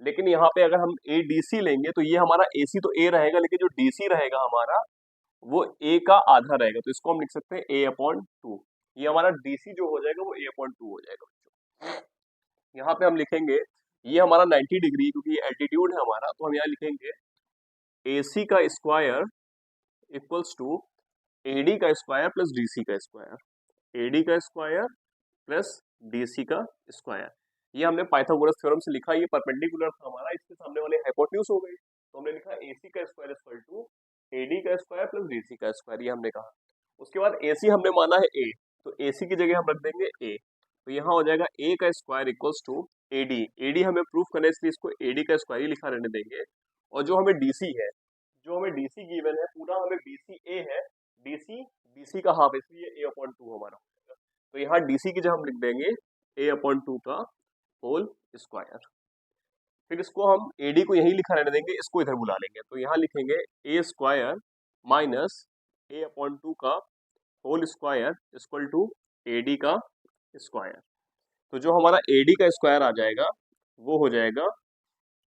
लेकिन यहाँ पे अगर हम ADC लेंगे तो ये हमारा AC तो A रहेगा, लेकिन जो DC रहेगा हमारा वो A का आधा रहेगा, तो इसको हम लिख सकते हैं A/2। ये हमारा DC जो हो जाएगा वो A/2 हो जाएगा बच्चों। यहाँ पे हम लिखेंगे ये हमारा 90 डिग्री, क्योंकि ये एल्टीट्यूड है हमारा, तो हम यहाँ लिखेंगे AC का स्क्वायर इक्वल्स टू AD का स्क्वायर प्लस DC का स्क्वायर, AD का स्क्वायर प्लस DC का स्क्वायर। ये हमने पाइथागोरस थ्योरम से लिखा, ये परपेंडिकुलर था हमारा, इसके सामने वाले हाइपोटेन्यूज हो गई, तो हमने लिखा AC का स्क्वायर इक्वल टू AD का स्क्वायर प्लस DC का स्क्वायर, ये हमने कहा। उसके बाद AC हमने माना है A, तो AC की जगह हम रख देंगे A, तो यहाँ हो जाएगा A का square equals to AD, AD हमें प्रूफ करना है इसलिए इसको AD का स्क्वायर ही लिखा रहने देंगे। और जो हमें DC है, जो हमें DC गिवन है पूरा, हमें BC A है, DC BC का हाफ, इसलिए A/2 हमारा हो जाएगा, तो यहाँ DC की जगह हम लिख देंगे A/2 का होल स्क्वायर। फिर इसको हम AD को यहीं लिखा रहने देंगे, इसको इधर बुला लेंगे, तो यहाँ लिखेंगे A स्क्वायर माइनस A/2 का whole square equal to AD का स्क्वायर। तो जो हमारा AD का स्क्वायर आ जाएगा वो हो जाएगा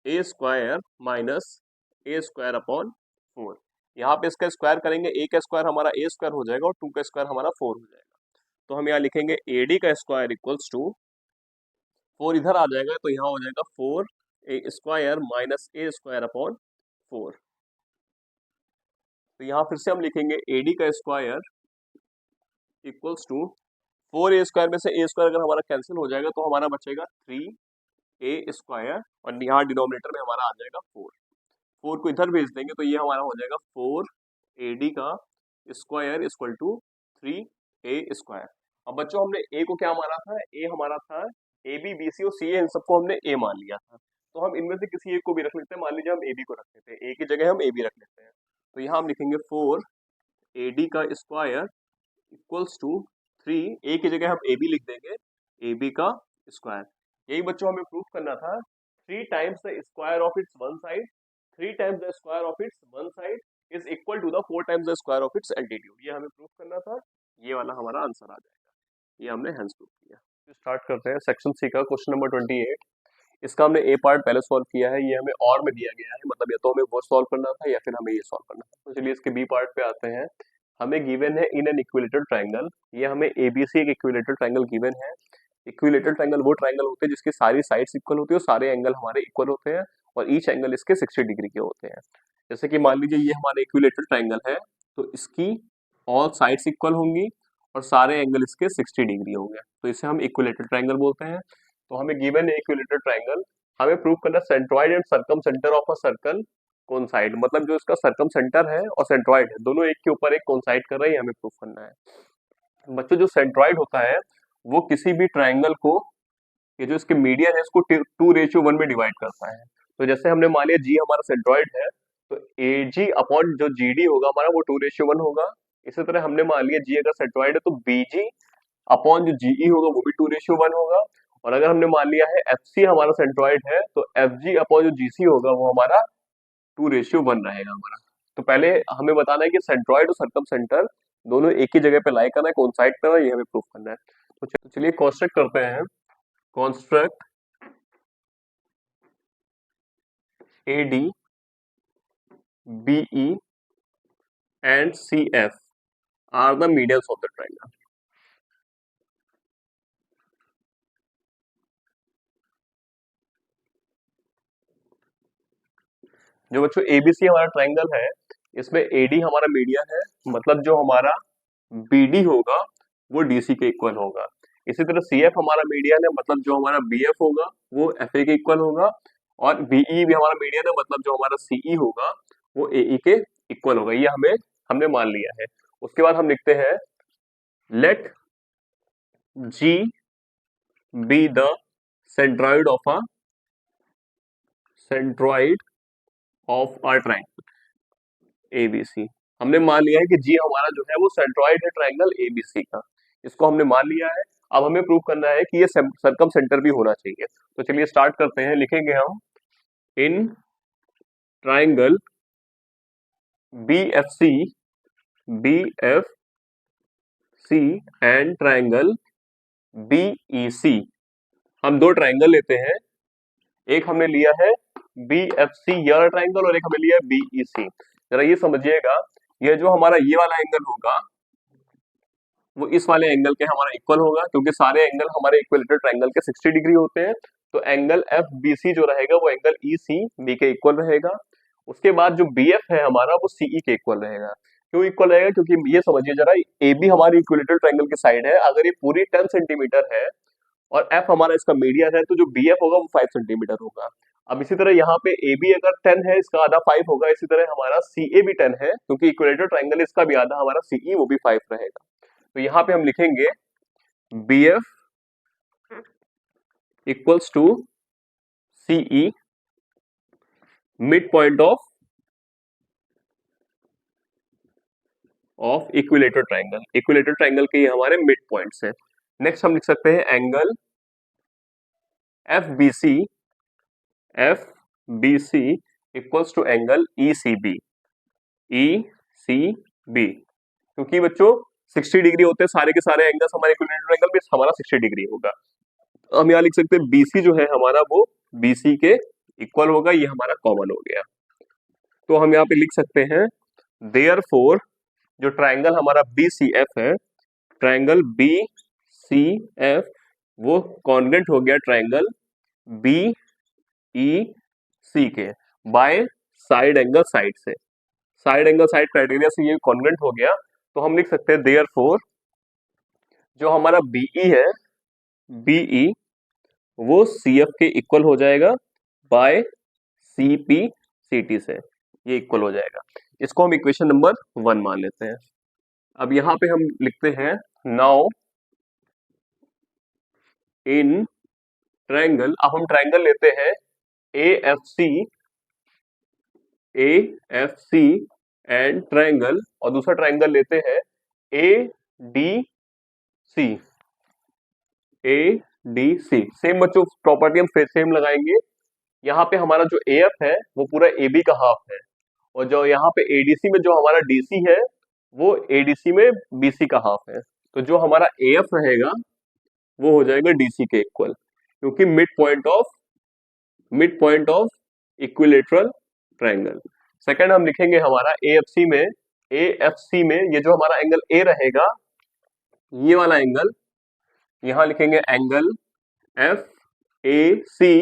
A square minus A square upon 4। यहाँ पे इसका स्क्वायर करेंगे, A का स्क्वायर हमारा A स्क्वायर हो जाएगा और 2 का स्क्वायर हमारा 4 हो जाएगा, तो हम यहाँ लिखेंगे AD का स्क्वायर इक्वल्स टू 4 इधर आ जाएगा, तो यहाँ हो जाएगा 4A square minus A square upon 4। तो यहाँ फिर से हम लिखेंगे AD का square equals to 4A square में से A स्क्वायर अगर हमारा कैंसिल हो जाएगा तो हमारा बचेगा 3 ए स्क्वायर और यहाँ डिनोमिनेटर में हमारा आ जाएगा 4। 4 को इधर भेज देंगे तो ये हमारा हो जाएगा 4 AD का square equal to 3A square. अब बच्चों हमने ए को क्या माना था, ए हमारा था AB BC और CA, इन सबको हमने ए मान लिया था। तो हम इनमें से किसी एक को भी रख लेते हैं, मान लीजिए हम AB को रख लेते हैं, ए की जगह हम AB रख लेते हैं। तो यहाँ हम लिखेंगे 4AD का स्क्वायर इक्वल्स टू 3, ए की जगह हम AB लिख देंगे, AB का स्क्वायर। यही बच्चों हमें प्रूफ करना था, 3 times the square of its one side, 3 times the square of its one side is equal to the 4 times the square of its altitude. ये हमें प्रूफ करना था, ये वाला हमारा आंसर आ जाएगा। ये हमने हेंस प्रूफ किया। स्टार्ट करते हैं सेक्शन सी का क्वेश्चन नंबर 28। इसका हमने ए पार्ट पहले सॉल्व किया है, ये हमें और में दिया गया है, मतलब या तो हमें वो सॉल्व करना था या फिर हमें ये सॉल्व करना था। तो चलिए इसके बी पार्ट पे आते हैं। हमें गिवन है इन एन इक्विलेटरल ट्रायंगल, ये हमें एबीसी एक इक्विलेटरल ट्रायंगल गिवन है। इक्विलेटरल ट्रायंगल वो ट्रायंगल होते हैं जिसकी सारी साइड्स इक्वल होती है और सारे एंगल हमारे इक्वल होते हैं और ईच एंगल इसके 60 डिग्री के होते हैं। जैसे कि मान लीजिए ये हमारा इक्विलेटरल ट्रायंगल है, तो इसकी ऑल साइड्स इक्वल होंगी और सारे एंगल इसके 60 डिग्री होंगे, तो इसे हम इक्विलेटरल ट्रायंगल बोलते हैं। तो हमें गिवन है इक्विलेटरल ट्रायंगल, हमें प्रूव करना centroid and circumcentre of a circle coincide, मतलब जो इसका सर्कम सेंटर है और सेंट्रॉइड है दोनों एक के ऊपर एक कोइंसाइड कर रहे हैं, हमें प्रूव करना है। बच्चों जो सेंट्रॉइड होता है वो किसी भी ट्रायंगल को, ये जो इसके मीडियन है इसको 2:1 में डिवाइड करता है। तो जैसे हमने मान लिया जी हमारा सेंट्रॉइड है, तो AG अपॉन जो GD होगा हमारा वो 2:1 होगा। इसी तरह हमने मान लिया जी अगर सेंट्रॉइड है तो BG अपॉन जो GE होगा वो भी 2:1 होगा। और अगर हमने मान लिया है FC हमारा सेंट्रॉइड है तो FG अपॉन जो GC होगा वो हमारा 2:1 रहेगा हमारा। तो पहले हमें बताना है कि सेंट्रॉइड और सर्कम सेंटर दोनों एक ही जगह पे लाई करना है, कोइंसाइड करना है, ये हमें प्रूफ करना है। तो चलिए कंस्ट्रक्ट करते हैं। Construct AD BE and CF are the medians of the triangle। जो बच्चों ABC हमारा ट्रायंगल है, इसमें AD हमारा मीडियन है, मतलब जो हमारा BD होगा वो DC के इक्वल होगा। इसी तरह CF हमारा मीडियन है, मतलब जो हमारा BF होगा वो FA के इक्वल होगा। और BE भी हमारा मीडियन है, मतलब जो हमारा CE होगा वो AE के इक्वल होगा। ये हमने मान लिया है। उसके बाद हम लिखते हैं late G be the centroid of a centroid of our triangle ABC। हमने मान लिया है कि G हमारा जो है वो सेंट्रॉइड है ट्रायंगल ABC का, इसको हमने मान लिया है। अब हमें प्रूव करना है कि ये सर्कम सेंटर भी होना चाहिए। तो चलिए स्टार्ट करते हैं। लिखेंगे हम in triangle BFC and triangle BEC, हम दो ट्रायंगल लेते हैं, एक हमने लिया है BFC ये वाला ट्रायंगल और एक हमने लिया है BEC। जरा ये समझिएगा, ये जो हमारा ये वाला एंगल होगा वो इस वाले एंगल के हमारा इक्वल होगा, क्योंकि सारे एंगल हमारे इक्विलेटरल ट्रायंगल के 60 डिग्री होते हैं। तो एंगल FBC जो रहेगा वो एंगल ECB के इक्वल रहेगा। उसके बाद जो BF है हमारा वो CE के इक्वल रहेगा। क्यों इक्वल रहेगा, क्योंकि ये समझिए जरा, AB हमारी इक्विलेटरल ट्रायंगल की साइड है, अगर ये पूरी 10 सेंटीमीटर है और F हमारा इसका मीडियन है, तो जो BF होगा वो 5 सेंटीमीटर होगा। अब इसी तरह यहाँ पे AB अगर 10 है, इसका आधा 5 होगा। इसी तरह हमारा CA भी 10 है, क्योंकि इक्विलेटरल ट्रायंगल इसका भी आधा हमारा CE वो भी 5 रहेगा। तो यहाँ पे हम लिखेंगे BF equals to CE mid point of equilateral triangle. Equilateral triangle के ये हमारे मिड पॉइंट्स हैं। नेक्स्ट हम लिख सकते हैं angle FBC equals to angle ECB। क्योंकि बच्चों 60 डिग्री होते हैं सारे के सारे एंगल्स, हमारे इक्विलेटरल एंगल भी हमारा 60 डिग्री होगा। हम यहाँ लिख सकते हैं BC जो है हमारा वो BC के इक्वल होगा, ये हमारा कॉमन हो गया। तो हम यहाँ पे लिख सकते हैं देयरफॉर जो ट्रायंगल हमारा BCF है, ट्रायंगल BCF वो कॉन्ग्रुएंट हो गया ट्रायंगल BEC के बाय साइड एंगल साइड से, साइड एंगल साइड क्राइटेरिया से ये कॉन्ग्रुएंट हो गया। तो हम लिख सकते हैं देयरफॉर जो हमारा BE है, BE वो सी एफ के इक्वल हो जाएगा by C P C T से, ये इक्वल हो जाएगा। इसको हम इक्वेशन नंबर 1 मान लेते हैं। अब यहां पे हम लिखते हैं नाउ इन ट्रायंगल, अब हम ट्रायंगल लेते हैं A F C, A F C and triangle, और दूसरा ट्रायंगल लेते हैं A D C, A D C. Same बच्चों प्रॉपर्टी हम फिर सेम लगाएंगे। यहाँ पे हमारा जो ए एफ है वो पूरा ए बी का हाफ है, और जो यहाँ पे एडीसी में जो हमारा डीसी है वो एडीसी में बीसी का हाफ है। तो जो हमारा ए एफ रहेगा वो हो जाएगा डीसी के इक्वल, क्योंकि mid point of equilateral triangle. Second हम लिखेंगे हमारा एएफसी में ये जो हमारा एंगल ए रहेगा, ये वाला एंगल, यहां लिखेंगे angle F A C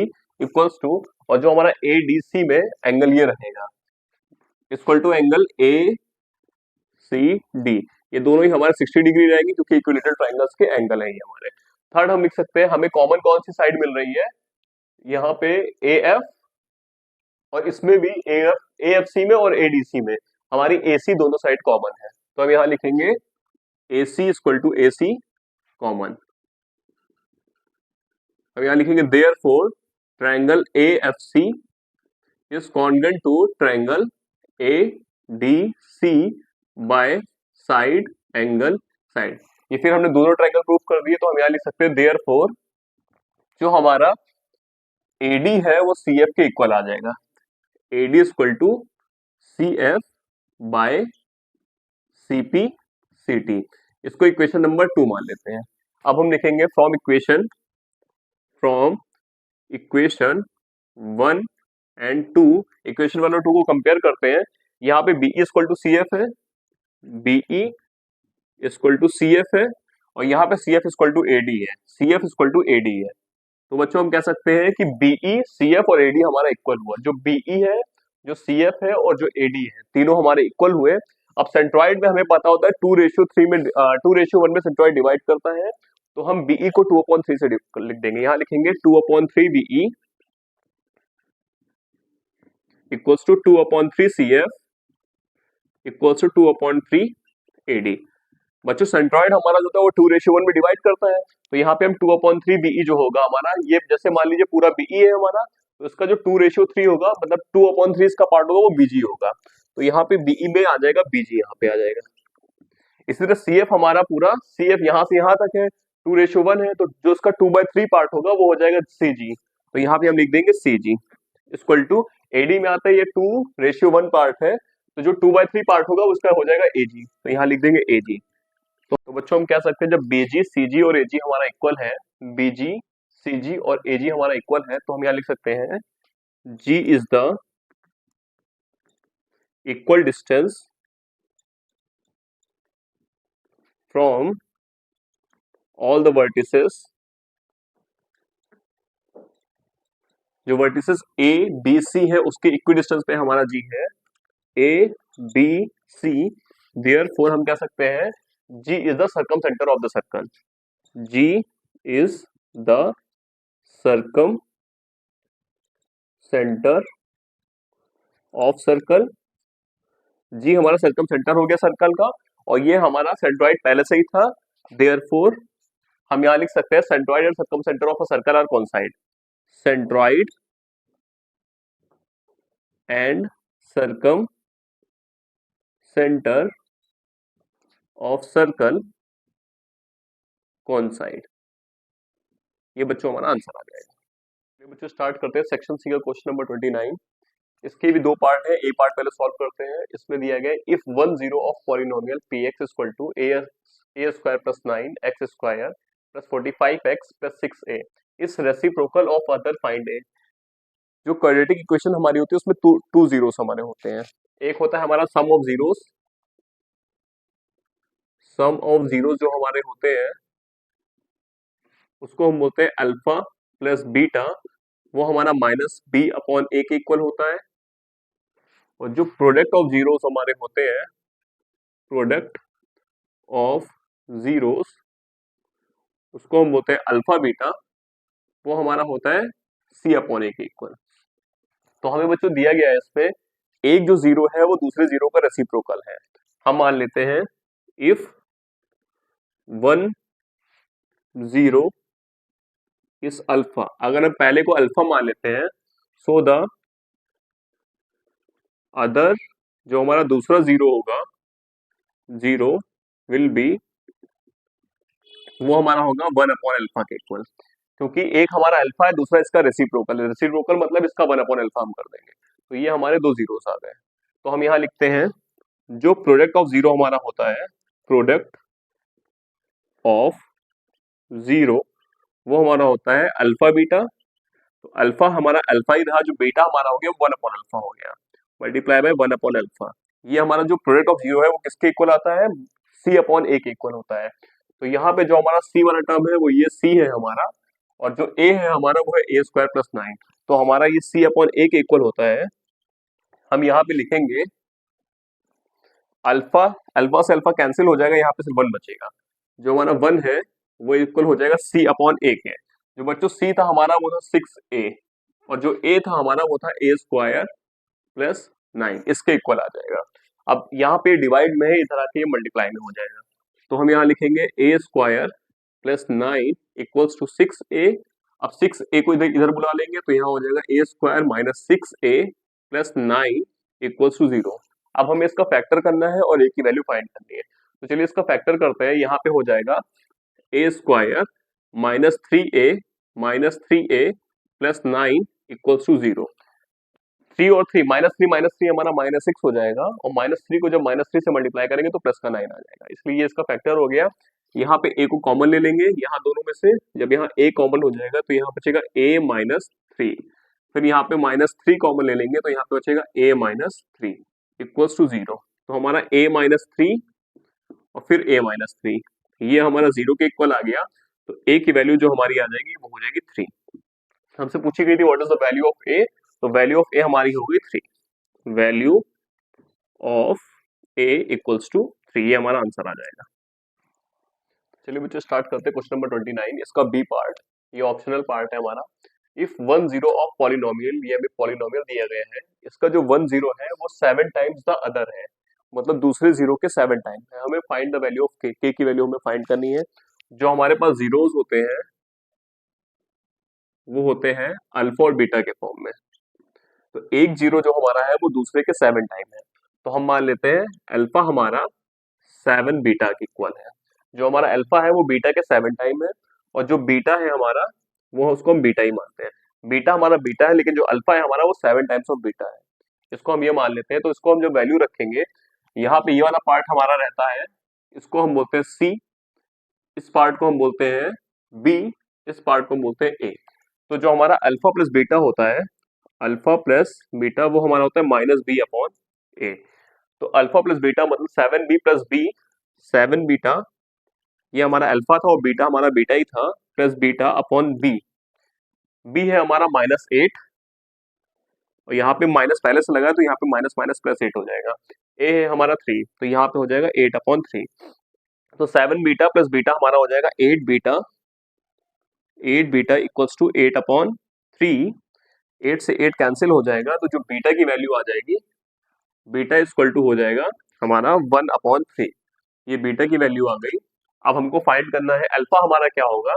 equals to, और जो हमारा ए डी सी में एंगल ये रहेगा equal to angle A C D. ये दोनों ही हमारे 60 डिग्री रहेंगे, क्योंकि इक्विलेटरल ट्रायंगल्स के एंगल है ये हमारे। थर्ड हम लिख सकते हैं हमें कॉमन कौन सी साइड मिल रही है, यहाँ पे ए एफ, और इसमें भी ए एफ सी में और एडीसी में हमारी ए सी दोनों साइड कॉमन है। तो हम यहाँ लिखेंगे A C equal to A C common. हम यहाँ लिखेंगे therefore triangle A F C is congruent to triangle A D C by side angle side. ये फिर हमने दोनों ट्रायंगल प्रूफ कर दिए, तो हम यहाँ लिख सकते हैं देयरफॉर जो हमारा एडी है वो सी एफ के इक्वल आ जाएगा, AD equal to C F by C P C T. इसको इक्वेशन नंबर 2 मान लेते हैं। अब हम लिखेंगे फ्रॉम इक्वेशन 1 एंड 2, इक्वेशन 1 और 2 को कंपेयर करते हैं। यहाँ पे BE equal to C F है, BE equal to C F है, और यहाँ पे C F equal to AD है, C F equal to AD है। तो बच्चों हम कह सकते हैं कि बीई सी एफ और एडी हमारा इक्वल हुआ। जो बीई है, जो सी एफ है और जो एडी है, तीनों हमारे इक्वल हुए। अब सेंट्रॉइड में हमें पता होता है 2:3 में 2:1 में सेंट्रॉइड डिवाइड करता है, तो हम बीई को 2/3 से लिख देंगे। यहाँ लिखेंगे 2/3 BE equals to 2/3 C F equals to 2/3 AD. बच्चों सेंट्रॉइड हमारा जो था वो 2:1 में डिवाइड करता है, तो यहाँ पे हम 2/3 बीई जो होगा हमारा, ये जैसे मान लीजिए पूरा बीई है हमारा, तो इसका जो 2:3 होगा, मतलब 2/3 इसका पार्ट होगा वो बीजी होगा, तो यहाँ पे बीई में आ जाएगा बीजी, यहाँ पे आ जाएगा। इसी तरह सी एफ हमारा पूरा, सी एफ यहाँ से यहाँ तक है, 2:1 है, तो जो इसका 2/3 पार्ट होगा वो हो जाएगा सी जी, तो यहाँ पे हम लिख देंगे सी जी इक्वल टू एडी में आता है ये 2:1 पार्ट है, तो जो 2/3 पार्ट होगा उसका हो जाएगा एजी, तो यहाँ लिख देंगे एजी। तो बच्चों हम कह सकते हैं जब बीजी सीजी और एजी हमारा इक्वल है, बीजी सीजी और एजी हमारा इक्वल है, तो हम यहाँ लिख सकते हैं G is the equal distance from all the vertices, जो वर्टिसेस ए बी सी है उसके इक्वल डिस्टेंस पे हमारा जी है, ए बी सी। देयरफॉर हम कह सकते हैं G is the circumcentre of the circle, G is the circumcentre of circle. G हमारा सर्कम सेंटर हो गया सर्कल का, और ये हमारा सेंट्रॉइड पहले से ही था। देयरफॉर हम यहाँ लिख सकते हैं centroid and circumcentre of a circle are coincide, centroid and circumcentre of circle coincide. ये बच्चों हमारा आंसर आ जाएगा। बच्चों स्टार्ट करते हैं सेक्शन सी का क्वेश्चन नंबर 29। इसके भी दो पार्ट है, ए पार्ट पहले सॉल्व करते हैं। इसमें दिया गया if 1 zero of polynomial P X equal to A square plus 9 X square plus 45x plus 6a is reciprocal of other find A. जो क्वाड्रेटिक इक्वेशन हमारी होती है उसमें टू जीरोस हमारे होते हैं। एक होता है हमारा sum of zeros, sum of zeros जो हमारे होते हैं उसको हम बोलते हैं अल्फा प्लस बीटा, वो हमारा -b/a के इक्वल होता है। और जो प्रोडक्ट ऑफ जीरोस हमारे होते हैं, प्रोडक्ट ऑफ जीरोस, उसको हम बोलते हैं अल्फा बीटा, वो हमारा होता है सी अपॉन ए के इक्वल। तो हमें बच्चों दिया गया है इसमें एक जो जीरो है वो दूसरे जीरो का रेसिप्रोकल है। हम मान लेते हैं इफ 1 0 इस अल्फा, अगर हम पहले को अल्फा मान लेते हैं, सो द अदर जो हमारा दूसरा जीरो होगा, जीरो विल बी, वो हमारा होगा 1 अपॉन अल्फा के इक्वल। क्योंकि एक हमारा अल्फा है, दूसरा इसका रेसिप्रोकल है, रेसिप्रोकल मतलब इसका 1 अपॉन अल्फा हम कर देंगे। तो ये हमारे दो जीरोस आ गए। तो हम यहाँ लिखते हैं जो प्रोडक्ट ऑफ जीरो हमारा होता है, प्रोडक्ट ऑफ जीरो, वो हमारा होता है अल्फा बीटा। तो अल्फा हमारा अल्फा ही रहा, जो बीटा हमारा हो गया 1 अपॉन अल्फा हो गया, मल्टीप्लाई बाय 1 अपॉन अल्फा। ये हमारा जो प्रोडक्ट ऑफ जीरो है वो किसके इक्वल आता है, सी अपॉन ए के इक्वल होता है। तो यहाँ पे जो हमारा सी वाला टर्म है वो ये सी है हमारा, और जो ए है हमारा वो है ए स्क्वायर प्लस 9। तो हमारा ये सी अपॉन ए के इक्वल होता है। हम यहाँ पे लिखेंगे अल्फा, अल्फा से अल्फा कैंसिल हो जाएगा, यहाँ पे सिर्फ 1 बचेगा। जो हमारा 1 है वो इक्वल हो जाएगा सी अपॉन ए के। जो बच्चों सी था हमारा वो था 6a, और जो ए था हमारा वो था ए स्क्वायर प्लस 9, इसके इक्वल आ जाएगा। अब यहाँ पे डिवाइड में है, इधर आके ये मल्टीप्लाई में हो जाएगा। तो हम यहाँ लिखेंगे a square plus 9 equals to 6a। अब 6a को इधर इधर बुला लेंगे तो यहाँ हो जाएगा a square minus 6a plus 9 equals to 0। अब हमें इसका फैक्टर करना है और ए की वैल्यू फाइंड करनी है। तो चलिए इसका फैक्टर करते हैं। यहाँ पे हो जाएगा a square minus 3a plus 9 equals to 0। 3 और 3 माइनस 3 हमारा माइनस 6 हो जाएगा, और माइनस 3 को जब माइनस 3 से मल्टीप्लाई करेंगे तो प्लस का 9 आ जाएगा, इसलिए ये इसका फैक्टर हो गया। यहाँ पे a को कॉमन ले लेंगे यहाँ दोनों में से, जब यहाँ a कॉमन हो जाएगा तो यहाँ बचेगा a माइनस 3। फिर यहाँ पे माइनस 3 कॉमन ले लेंगे तो यहाँ पे बचेगा a माइनस 3 इक्वल्स टू 0। तो हमारा a माइनस 3 और फिर a माइनस 3, ये हमारा 0 के इक्वल आ गया। तो a की वैल्यू जो हमारी आ जाएगी वो हो जाएगी 3। हमसे पूछी गई थी what is the value of a, तो वैल्यू ऑफ a हमारी होगी 3। Value of a equals to 3, ये हमारा आंसर आ जाएगा। चलिए बच्चों स्टार्ट करते हैं क्वेश्चन नंबर 29, इसका बी पार्ट, ये ऑप्शनल पार्ट है हमारा। इफ 1 0 ऑफ पॉलिनोमियल, ये हमें पॉलिनोमियल दिया गया है, इसका जो 1 0 है वो 7 टाइम्स द अदर है, मतलब दूसरे जीरो के 7 टाइम है। हमें फाइंड द वैल्यू ऑफ के की वैल्यू हमें फाइंड करनी है। जो हमारे पास जीरोस होते हैं वो होते हैं अल्फा और बीटा के फॉर्म में। तो एक जीरो जो हमारा है वो दूसरे के 7 टाइम है। तो हम मान लेते हैं अल्फा हमारा 7 बीटा के इक्वल है। जो हमारा अल्फा है वो बीटा के 7 टाइम है, और जो बीटा है हमारा वो उसको हम बीटा ही मानते हैं। बीटा हमारा बीटा है, लेकिन जो अल्फा है हमारा वो 7 टाइम्स ऑफ बीटा है, इसको हम ये मान लेते हैं। तो इसको हम जो वैल्यू रखेंगे, यहाँ पे ये वाला पार्ट हमारा रहता है, इसको हम बोलते हैं सी, इस पार्ट को हम बोलते हैं बी, इस पार्ट को हम बोलते हैं ए। तो जो हमारा अल्फा प्लस बीटा होता है, अल्फा प्लस बीटा, वो हमारा होता है माइनस बी अपॉन ए। तो अल्फा प्लस बीटा मतलब 7b प्लस बी, 7 बीटा, ये हमारा अल्फा था और बीटा हमारा बीटा ही था, plus beta upon B. B है हमारा -8, और यहाँ पे माइनस पहले से लगा है तो यहाँ पे माइनस माइनस प्लस 8 हो जाएगा। ए है हमारा 3, तो यहाँ पे हो जाएगा 8 अपॉन 3। तो 7 बीटा प्लस बीटा हमारा हो जाएगा 8 beta, 8 beta equals to 8 upon 3। 8 से 8 कैंसिल हो जाएगा, तो जो बीटा की वैल्यू आ जाएगी, बीटा इक्वल टू हो जाएगा हमारा 1 अपॉन 3। ये बीटा की वैल्यू आ गई। अब हमको फाइंड करना है अल्फा हमारा क्या होगा।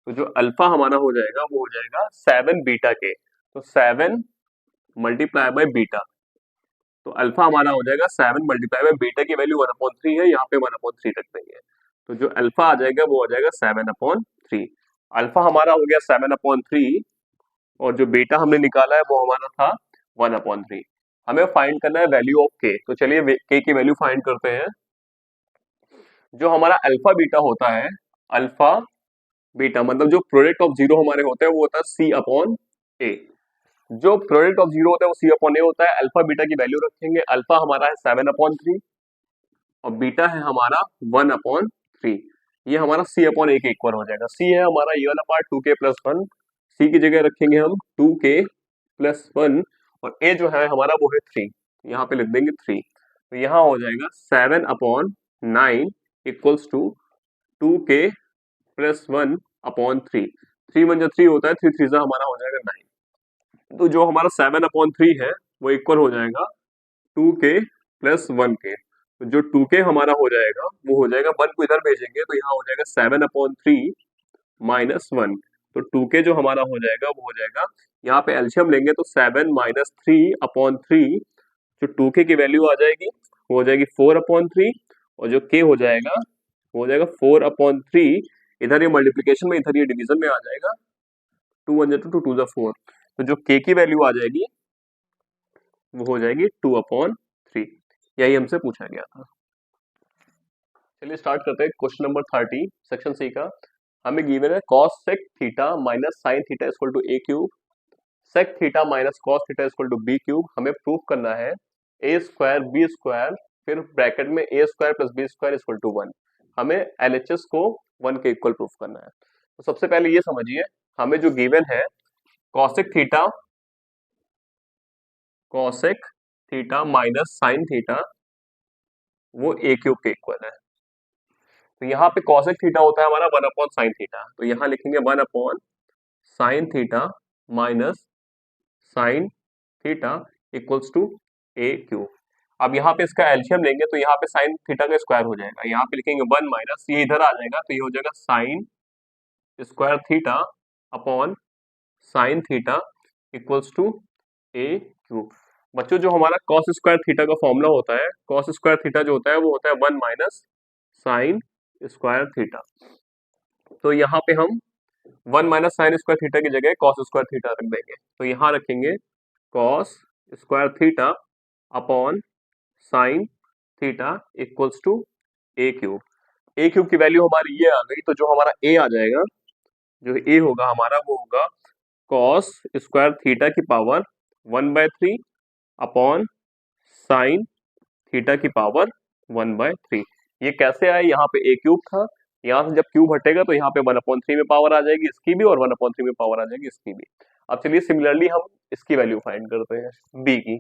तो जो अल्फा हमारा हो जाएगा वो हो जाएगा 7 बीटा के, तो 7 मल्टीप्लाई बाय बीटा। तो अल्फा हमारा हो जाएगा 7 मल्टीप्लाई बाय बीटा की वैल्यू 1/3 है, यहाँ पे 1/3 रख देंगे। तो जो अल्फा आ जाएगा वो हो जाएगा 7/3। अल्फा हमारा हो गया 7/3, और जो बीटा हमने निकाला है वो हमारा था 1/3। हमें फाइंड करना है वैल्यू ऑफ के। तो चलिए के की वैल्यू फाइंड करते हैं। जो हमारा अल्फा बीटा होता है, अल्फा बीटा मतलब जो प्रोडक्ट ऑफ जीरो हमारे होते हैं वो होता है सी अपॉन ए। जो प्रोडक्ट ऑफ जीरो होता है वो सी अपॉन ए होता है। अल्फा बीटा की वैल्यू रखेंगे, अल्फा हमारा है 7/3 और बीटा है हमारा 1/3। ये हमारा सी अपॉन ए के इक्वल हो जाएगा। सी है हमारा ये वाला पार्ट 2k प्लस 1, सी की जगह रखेंगे हम 2k प्लस 1, और ए जो है हमारा वो है 3, यहाँ पे लिख देंगे 3। तो यहाँ हो जाएगा 7/9 इक्वल्स टू 2k प्लस 1/3। 3 1 3 होता है, 3 3 हमारा हो जाएगा 9। तो जो हमारा 7/3 है वो इक्वल हो जाएगा 2k प्लस 1k। तो जो 2k हमारा हो जाएगा वो हो जाएगा 1 को इधर भेजेंगे तो यहाँ हो जाएगा 7/3 माइनस 1। तो 2k जो हमारा हो जाएगा वो हो जाएगा, यहाँ पे एलसीएम लेंगे तो 7 - 3/3, जो 2k की वैल्यू आ जाएगी वो हो जाएगी 4/3, और जो k हो जाएगा वो हो जाएगा 4/3। इधर ये मल्टीप्लीकेशन में, इधर ये डिवीजन में आ जाएगा, 2 1 2 2 2 4। तो जो k की वैल्यू आ जाएगी वो हो जाएगी 2/3। यही हमसे पूछा गया था। चलिए स्टार्ट करते हैं क्वेश्चन नंबर 30 सेक्शन सी का। हमें गिवन है cos sec theta minus sin theta equal to a cube, sec theta minus cos theta equal to b cube. हमें प्रूव करना है a स्क्वायर b स्क्वायर फिर ब्रैकेट में a square plus b square equal to 1। हमें LHS को 1 के equal prove करना है। तो सबसे पहले ये समझिए, हमें जो गिवन है cosec theta minus sin theta वो a क्यूब के इक्वल है। तो यहाँ पे cosec थीटा होता है हमारा 1/sin थीटा, तो यहाँ लिखेंगे 1/sin theta minus sin theta equals to a cube. अब यहाँ पे इसका एलसीएम लेंगे तो यहाँ पे sin थीटा का स्क्वायर हो जाएगा, यहाँ पे लिखेंगे 1 माइनस, ये इधर आ जाएगा तो ये हो जाएगा sin square theta upon sin theta equals to a cube. बच्चों जो हमारा cos स्क्वायर थीटा का फॉर्मूला होता है, cos स्क्वायर थीटा जो होता है वो होता है 1 माइनस sin स्क्वायर थीटा। तो यहाँ पे हम 1 माइनस साइन स्क्वायर थीटा की जगह cos स्क्वायर थीटा रख देंगे, तो यहाँ रखेंगे cos square theta upon sine theta equals to a cube. a cube की वैल्यू हमारी ये आ गई, तो जो हमारा a आ जाएगा, जो a होगा हमारा वो होगा cos स्क्वायर थीटा की पावर 1/3 अपॉन साइन थीटा की पावर 1/3। ये कैसे आया, यहाँ पे a क्यूब था, यहाँ से जब क्यूब हटेगा तो यहाँ पे 1/3 में पावर आ जाएगी इसकी भी, और 1/3 में पावर आ जाएगी इसकी भी। अब चलिए सिमिलरली हम इसकी वैल्यू फाइंड करते हैं b की।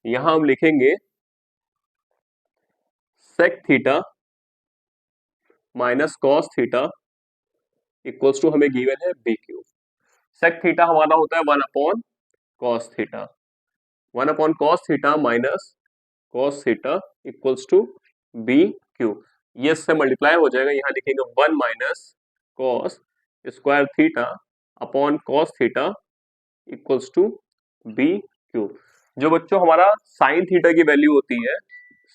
यहाँ हम लिखेंगे sec theta minus cos theta equals to, हमें गिवन है b क्यूब। sec थीटा हमारा होता है 1/cos theta, 1/cos theta minus cos theta equals to b cube. ये इससे मल्टीप्लाई हो जाएगा, यहाँ लिखेंगे 1 minus cos square theta upon cos theta equals to b cube. जो बच्चों हमारा sin थीटा की वैल्यू होती है,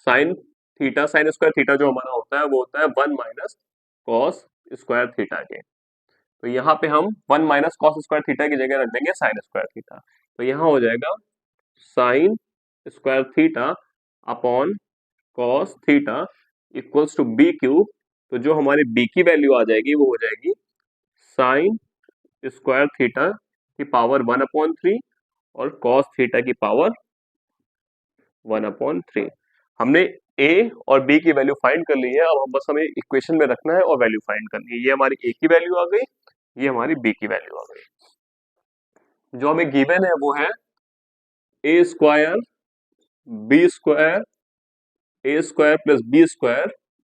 sin theta sin square theta जो हमारा होता है वो होता है 1 माइनस cos स्क्वायर थीटा के। तो यहाँ पे हम 1 माइनस cos स्क्वायर थीटा की जगह रख देंगे sin स्क्वायर थीटा, तो यहाँ हो जाएगा sin square theta upon cos theta equals to b cube. तो जो हमारी b की वैल्यू आ जाएगी वो हो जाएगी sin स्क्वायर थीटा की पावर 1/3 और cos थीटा की पावर 1/3। हमने a और b की वैल्यू फाइंड कर ली है, अब हम बस हमें इक्वेशन में रखना है और वैल्यू फाइंड करनी है। ये हमारी a की वैल्यू आ गई, ये हमारी b की वैल्यू आ गई। जो हमें गिवन है वो है a square b square a square plus b square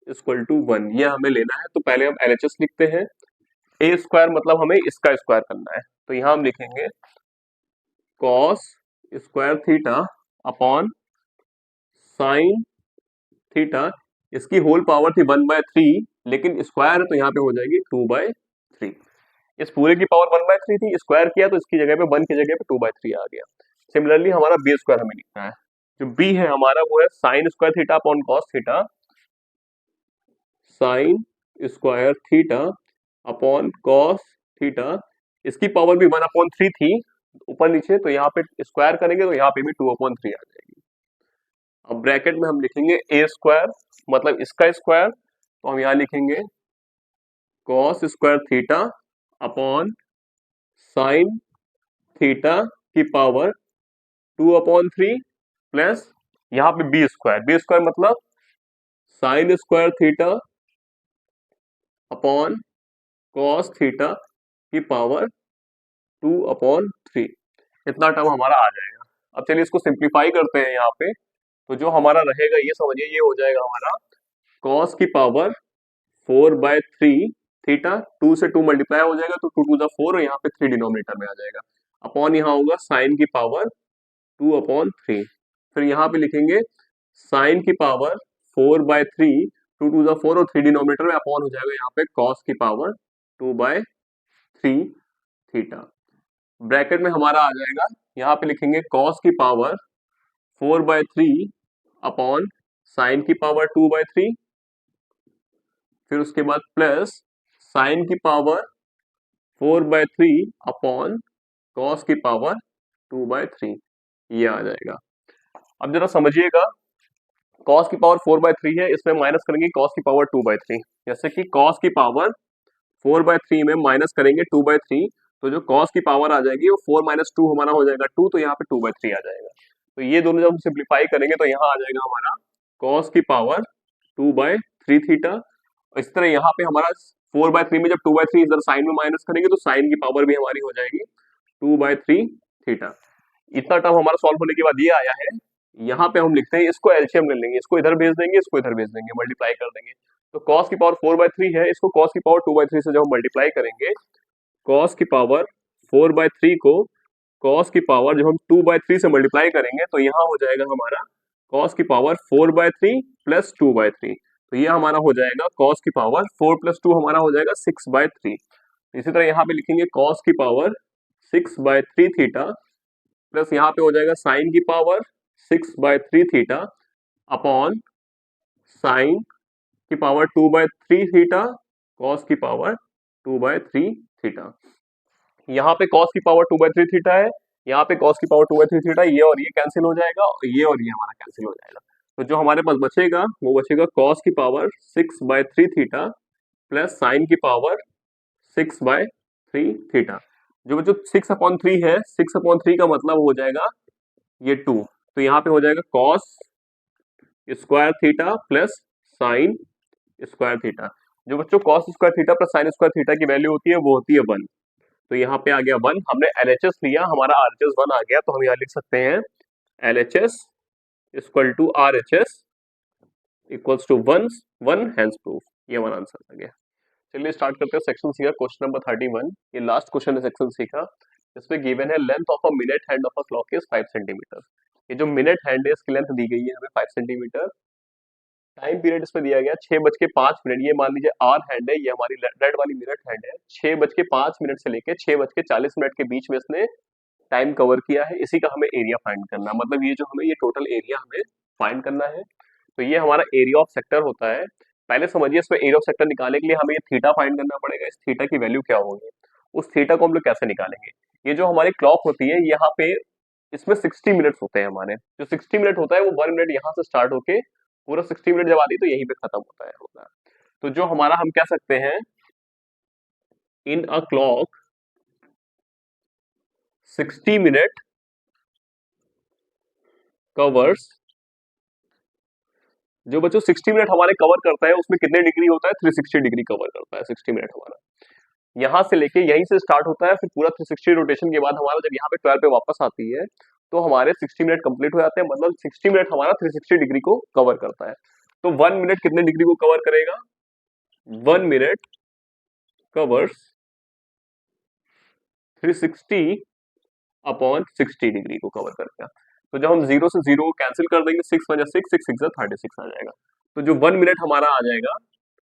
equal to 1, ये हमें लेना है। तो पहले हम LHS लिखते हैं, a स्क्वायर मतलब हमें इसका स्क्वायर करना है, तो यहाँ हम लिखेंगे cos square theta upon sine theta, इसकी होल पावर थी 1/3 लेकिन स्क्वायर है तो यहाँ पे हो जाएगी 2/3। इस पूरे की पावर 1/3 थी, स्क्वायर किया तो इसकी जगह पे 1 की जगह पे 2/3 आ गया। सिमिलरली हमारा b स्क्वायर हमें लिखना है, जो b है हमारा वो है sine square theta upon cos theta, sine square theta upon cos theta. इसकी पावर भी 1/3 थी ऊपर नीचे, तो यहाँ पे स्क्वायर करेंगे तो यहाँ पे भी 2/3 आ जाएगी। अब ब्रैकेट में हम लिखेंगे a स्क्वायर मतलब इसका स्क्वायर, तो हम यहाँ लिखेंगे cos square theta upon sine theta की पावर 2/3 प्लस यहाँ पे b स्क्वायर मतलब sine square theta upon cos theta की पावर 2/3। इतना टर्म हमारा आ जाएगा। अब चलिए इसको सिंप्लीफाई करते हैं यहाँ पे, तो जो हमारा रहेगा ये समझिए, ये हो जाएगा हमारा cos की पावर 4/3 थीटा, 2 से 2 मल्टीप्लाई हो जाएगा तो 2 टू ज़ा 4 और यहाँ पे 3 डिनोमिनेटर में आ जाएगा, अपॉन यहाँ होगा साइन की पावर 2/3। फिर यहाँ पे लिखेंगे साइन की पावर 4/3, 2 टू ज़ा 4 और 3 डिनोमिनेटर में, अपॉन हो जाएगा यहाँ पे कॉस की पावर 2/3 थीटा। ब्रैकेट में हमारा आ जाएगा, यहाँ पे लिखेंगे कॉस की पावर 4/3 अपॉन साइन की पावर 2/3, फिर उसके बाद प्लस साइन की पावर 4/3 अपॉन कॉस की पावर 2/3, ये आ जाएगा। अब जरा समझिएगा, कॉस की पावर 4/3 है, इसमें माइनस करेंगे कॉस की पावर 2/3, जैसे कि कॉस की पावर 4/3 में माइनस करेंगे 2/3, तो जो कॉस की पावर आ जाएगी वो 4 माइनस 2 हमारा हो जाएगा 2, तो यहाँ पे 2/3 आ जाएगा। तो ये दोनों जब हम सिंप्लीफाई करेंगे तो यहाँ आ जाएगा हमारा कॉस की पावर 2/3 थीटा। इस तरह यहाँ पे हमारा 4/3 में जब 2/3 इधर साइन में माइनस करेंगे तो साइन की पावर भी हमारी हो जाएगी 2/3 थीटा। इतना टर्म हमारा सॉल्व होने के बाद ये आया है, यहाँ पे हम लिखते हैं, इसको एलसीएम ले लेंगे, इसको इधर भेज देंगे, इसको इधर भेज देंगे, मल्टीप्लाई कर देंगे। तो cos की पावर 4/3 है, इसको cos की पावर 2/3 से जब हम मल्टीप्लाई करेंगे, cos की पावर 4/3 को cos की पावर जब हम 2/3 से मल्टीप्लाई करेंगे तो यहाँ हो जाएगा हमारा cos की पावर 4/3 प्लस 2/3, तो ये हमारा हो जाएगा cos की पावर 4 प्लस 2 हमारा हो जाएगा 6/3। इसी तरह यहाँ पे लिखेंगे cos की पावर 6/3 थीटा, प्लस यहाँ पे हो जाएगा साइन की पावर 6/3 थीटा अपॉन साइन की पावर 2/3 थीटा, कॉस की पावर 2/3 थीटा। यहाँ पे कॉस की पावर 2/3 थीटा है, यहाँ पे कॉस की पावर 2/3 थीटा, ये और ये कैंसिल हो जाएगा और ये हमारा कैंसिल हो जाएगा। तो जो हमारे पास बचेगा वो बचेगा कॉस की पावर 6/3 थीटा प्लस साइन की पावर 6/3 थीटा। जो बच्चों 6/3 है, 6/3 का मतलब हो जाएगा ये 2, तो यहाँ पे हो जाएगा cos square theta plus sine square theta. जो बच्चों cos square theta plus sine square theta की वैल्यू होती है वो होती है 1, तो यहाँ पे आ गया 1, हमने एलएचएस लिया, हमारा आरएचएस 1 आ गया, तो हम यहाँ लिख सकते हैं LHS equal to RHS equals to 1 hence proof, ये हमारा आंसर आ गया। चलिए स्टार्ट करते हैं सेक्शन सी का क्वेश्चन नंबर 31। ये लास्ट क्वेश्चन है सेक्शन सी का। इसमें गिवन है length of a minute hand of a clock is 5 centimetre. ये जो मिनट हैंड है इसकी लेंथ दी गई है हमें 5 सेंटीमीटर। टाइम पीरियड इसमें दिया गया 6:05। ये मान लीजिए आर हैंड है, ये हमारी रेड वाली मिनट हैंड है। 6:05 से लेके 6:40 के बीच में इसने टाइम कवर किया है। इसी का हमें एरिया फाइंड करना है, मतलब ये जो हमें ये टोटल एरिया हमें फाइंड करना है। तो ये हमारा एरिया ऑफ सेक्टर होता है। पहले समझिए, इसमें एरिया ऑफ सेक्टर निकालने के लिए हमें ये थीटा फाइंड करना पड़ेगा। इस थीटा की वैल्यू क्या होगी, उस थीटा को हम लोग कैसे निकालेंगे। ये जो हमारी क्लॉक होती है यहाँ पे, इसमें 60 मिनट्स होते हैं हमारे। जो 60 मिनट होता है वो 1 मिनट यहाँ से स्टार्ट होके पूरा 60 मिनट जब आती है तो यहीं पे खत्म होता है। तो जो हमारा हम कह सकते हैं इन अ क्लॉक 60 मिनट कवर्स, जो बच्चों 60 मिनट हमारे कवर करता है उसमें कितने डिग्री होता है, 360 डिग्री कवर करता है 60 मिनट हमारा। यहाँ से लेके यहीं से स्टार्ट होता है, फिर पूरा 360 रोटेशन के बाद हमारा जब यहाँ पे 12 पे वापस आती है तो हमारे 60 मिनट कंप्लीट हो जाते हैं, मतलब 60 मिनट हमारा 360 डिग्री को कवर करता है। तो 1 मिनट कितने डिग्री को कवर करेगा, 1 मिनट कवर्स 360 अपॉन 60 डिग्री को कवर करेगा। तो जब हम 0 से 0 को कैंसिल कर देंगे, 6 × 6 6 6 36 आ जाएगा। तो जो 1 मिनट हमारा आ जाएगा,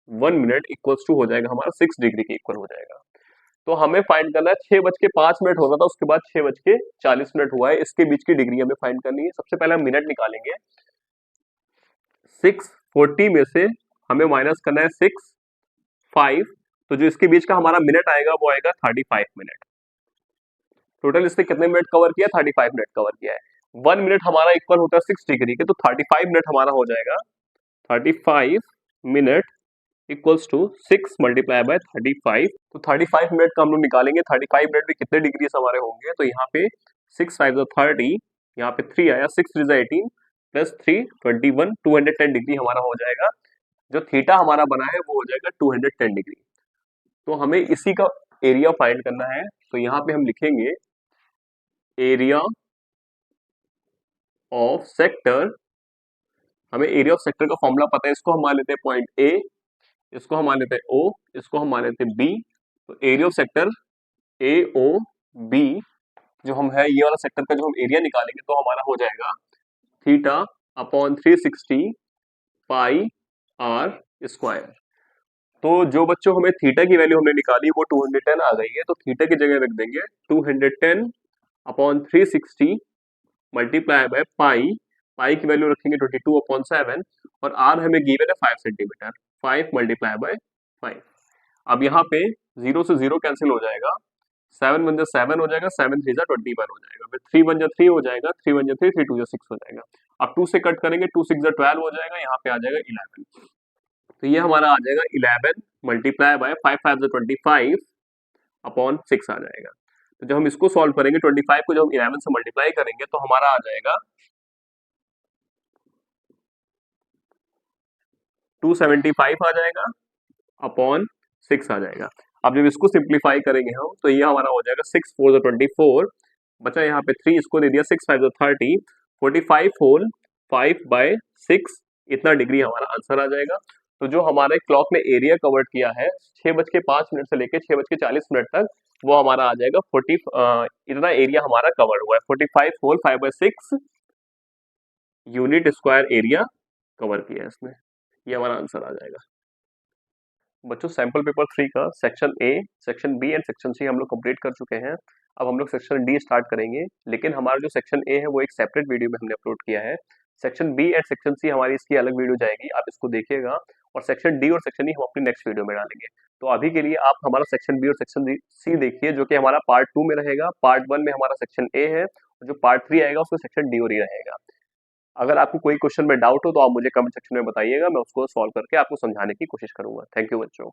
1 मिनट इक्वल्स टू हो जाएगा हमारा 6 डिग्री के इक्वल हो जाएगा। तो हमें फाइंड करना है, 6:05 होता था, उसके बाद 6:40 हुआ है, इसके बीच की डिग्री हमें फाइंड करनी है। सबसे पहले हम मिनट निकालेंगे। 640 में से हमें माइनस करना है 5, तो जो इसके बीच का हमारा मिनट आएगा वो आएगा 35 मिनट। टोटल इसने कितने मिनट कवर किया, 35 मिनट कवर किया है। 1 मिनट हमारा इक्वल होता है 6 डिग्री के, तो 35 मिनट हमारा हो जाएगा 35 minute equals to 6 multiply by 35। तो 35 मिनट का हम लोग निकालेंगे, 35 मिनट में कितने डिग्री हमारे होंगे, तो यहाँ पे 6 5 30, यहाँ पे 3 आया, 6 3 18 प्लस 3 21, 210 डिग्री हमारा हो जाएगा। जो थीटा हमारा बना है वो हो जाएगा 210 डिग्री। तो हमें इसी का एरिया फाइंड करना है, तो यहाँ पे हम लिखेंगे एरिया ऑफ सेक्टर। हमें एरिया ऑफ सेक्टर का फॉर्मूला पता है, इसको हम मान लेते हैं पॉइंट ए, इसको हम मान लेते हैं ओ, इसको हम मान लेते हैं बी। तो area of sector A O B जो हम है ये वाला सेक्टर का जो हम एरिया निकालेंगे तो हमारा हो जाएगा theta upon 360 pi R square. तो जो बच्चों हमें थीटा की वैल्यू हमने निकाली वो 210 आ गई है, तो थीटा की जगह रख देंगे 210 अपॉन 360 मल्टीप्लाई बाय पाई। पाई की वैल्यू रखेंगे 22/7 और आर हमें गिवन है 5 सेंटीमीटर। 5 multiply by 5। अब यहाँ पे 0 से 0 कैंसिल हो जाएगा, 7 1 जा 7 हो जाएगा, 7 3 जा 21 हो जाएगा, फिर 3 1 जा 3 हो जाएगा, 3 1 जा 3, 3 2 जा 6 हो जाएगा। अब 2 से कट करेंगे, 2 6 जा 12 हो जाएगा, यहाँ पे आ जाएगा 11। तो ये हमारा आ जाएगा 11 मल्टीप्लाई बाय 5 5 जा 25 अपॉन 6 आ जाएगा। तो जब हम इसको सॉल्व करेंगे 25 को जब हम 11 से मल्टीप्लाई करेंगे तो हमारा आ जाएगा 275 आ जाएगा अपॉन 6 आ जाएगा। अब जब इसको सिंप्लीफाई करेंगे हम तो ये हमारा हो जाएगा 6 4 24 बचा यहाँ पे 3, इसको दे दिया 6 5 30, 45 होल 5/6 इतना डिग्री हमारा आंसर आ जाएगा। तो जो हमारे क्लॉक ने एरिया कवर किया है 6:05 से लेकर 6:40 तक वो हमारा आ जाएगा 40 इतना एरिया हमारा कवर हुआ है। 45 whole 5/6 unit square area cover किया है इसमें, ये हमारा आंसर आ जाएगा। बच्चों सैंपल पेपर 3 का section A, section B and section C हम लोग कंप्लीट कर चुके हैं। अब हम लोग सेक्शन डी स्टार्ट करेंगे, लेकिन हमारा जो सेक्शन ए है वो एक सेपरेट वीडियो में हमने अपलोड किया है। Section B and section C हमारी इसकी अलग वीडियो जाएगी, आप इसको देखिएगा। और सेक्शन डी और सेक्शन ई हम अपनी नेक्स्ट वीडियो में डालेंगे। तो अभी के लिए आप हमारा सेक्शन बी और सेक्शन सी देखिए, जो कि हमारा पार्ट 2 में रहेगा। पार्ट 1 में हमारा सेक्शन ए है और जो पार्ट 3 आएगा उसमें सेक्शन डी और ई रहेगा। अगर आपको कोई क्वेश्चन में डाउट हो तो आप मुझे कमेंट सेक्शन में बताइएगा, मैं उसको सॉल्व करके आपको समझाने की कोशिश करूंगा। थैंक यू बच्चों।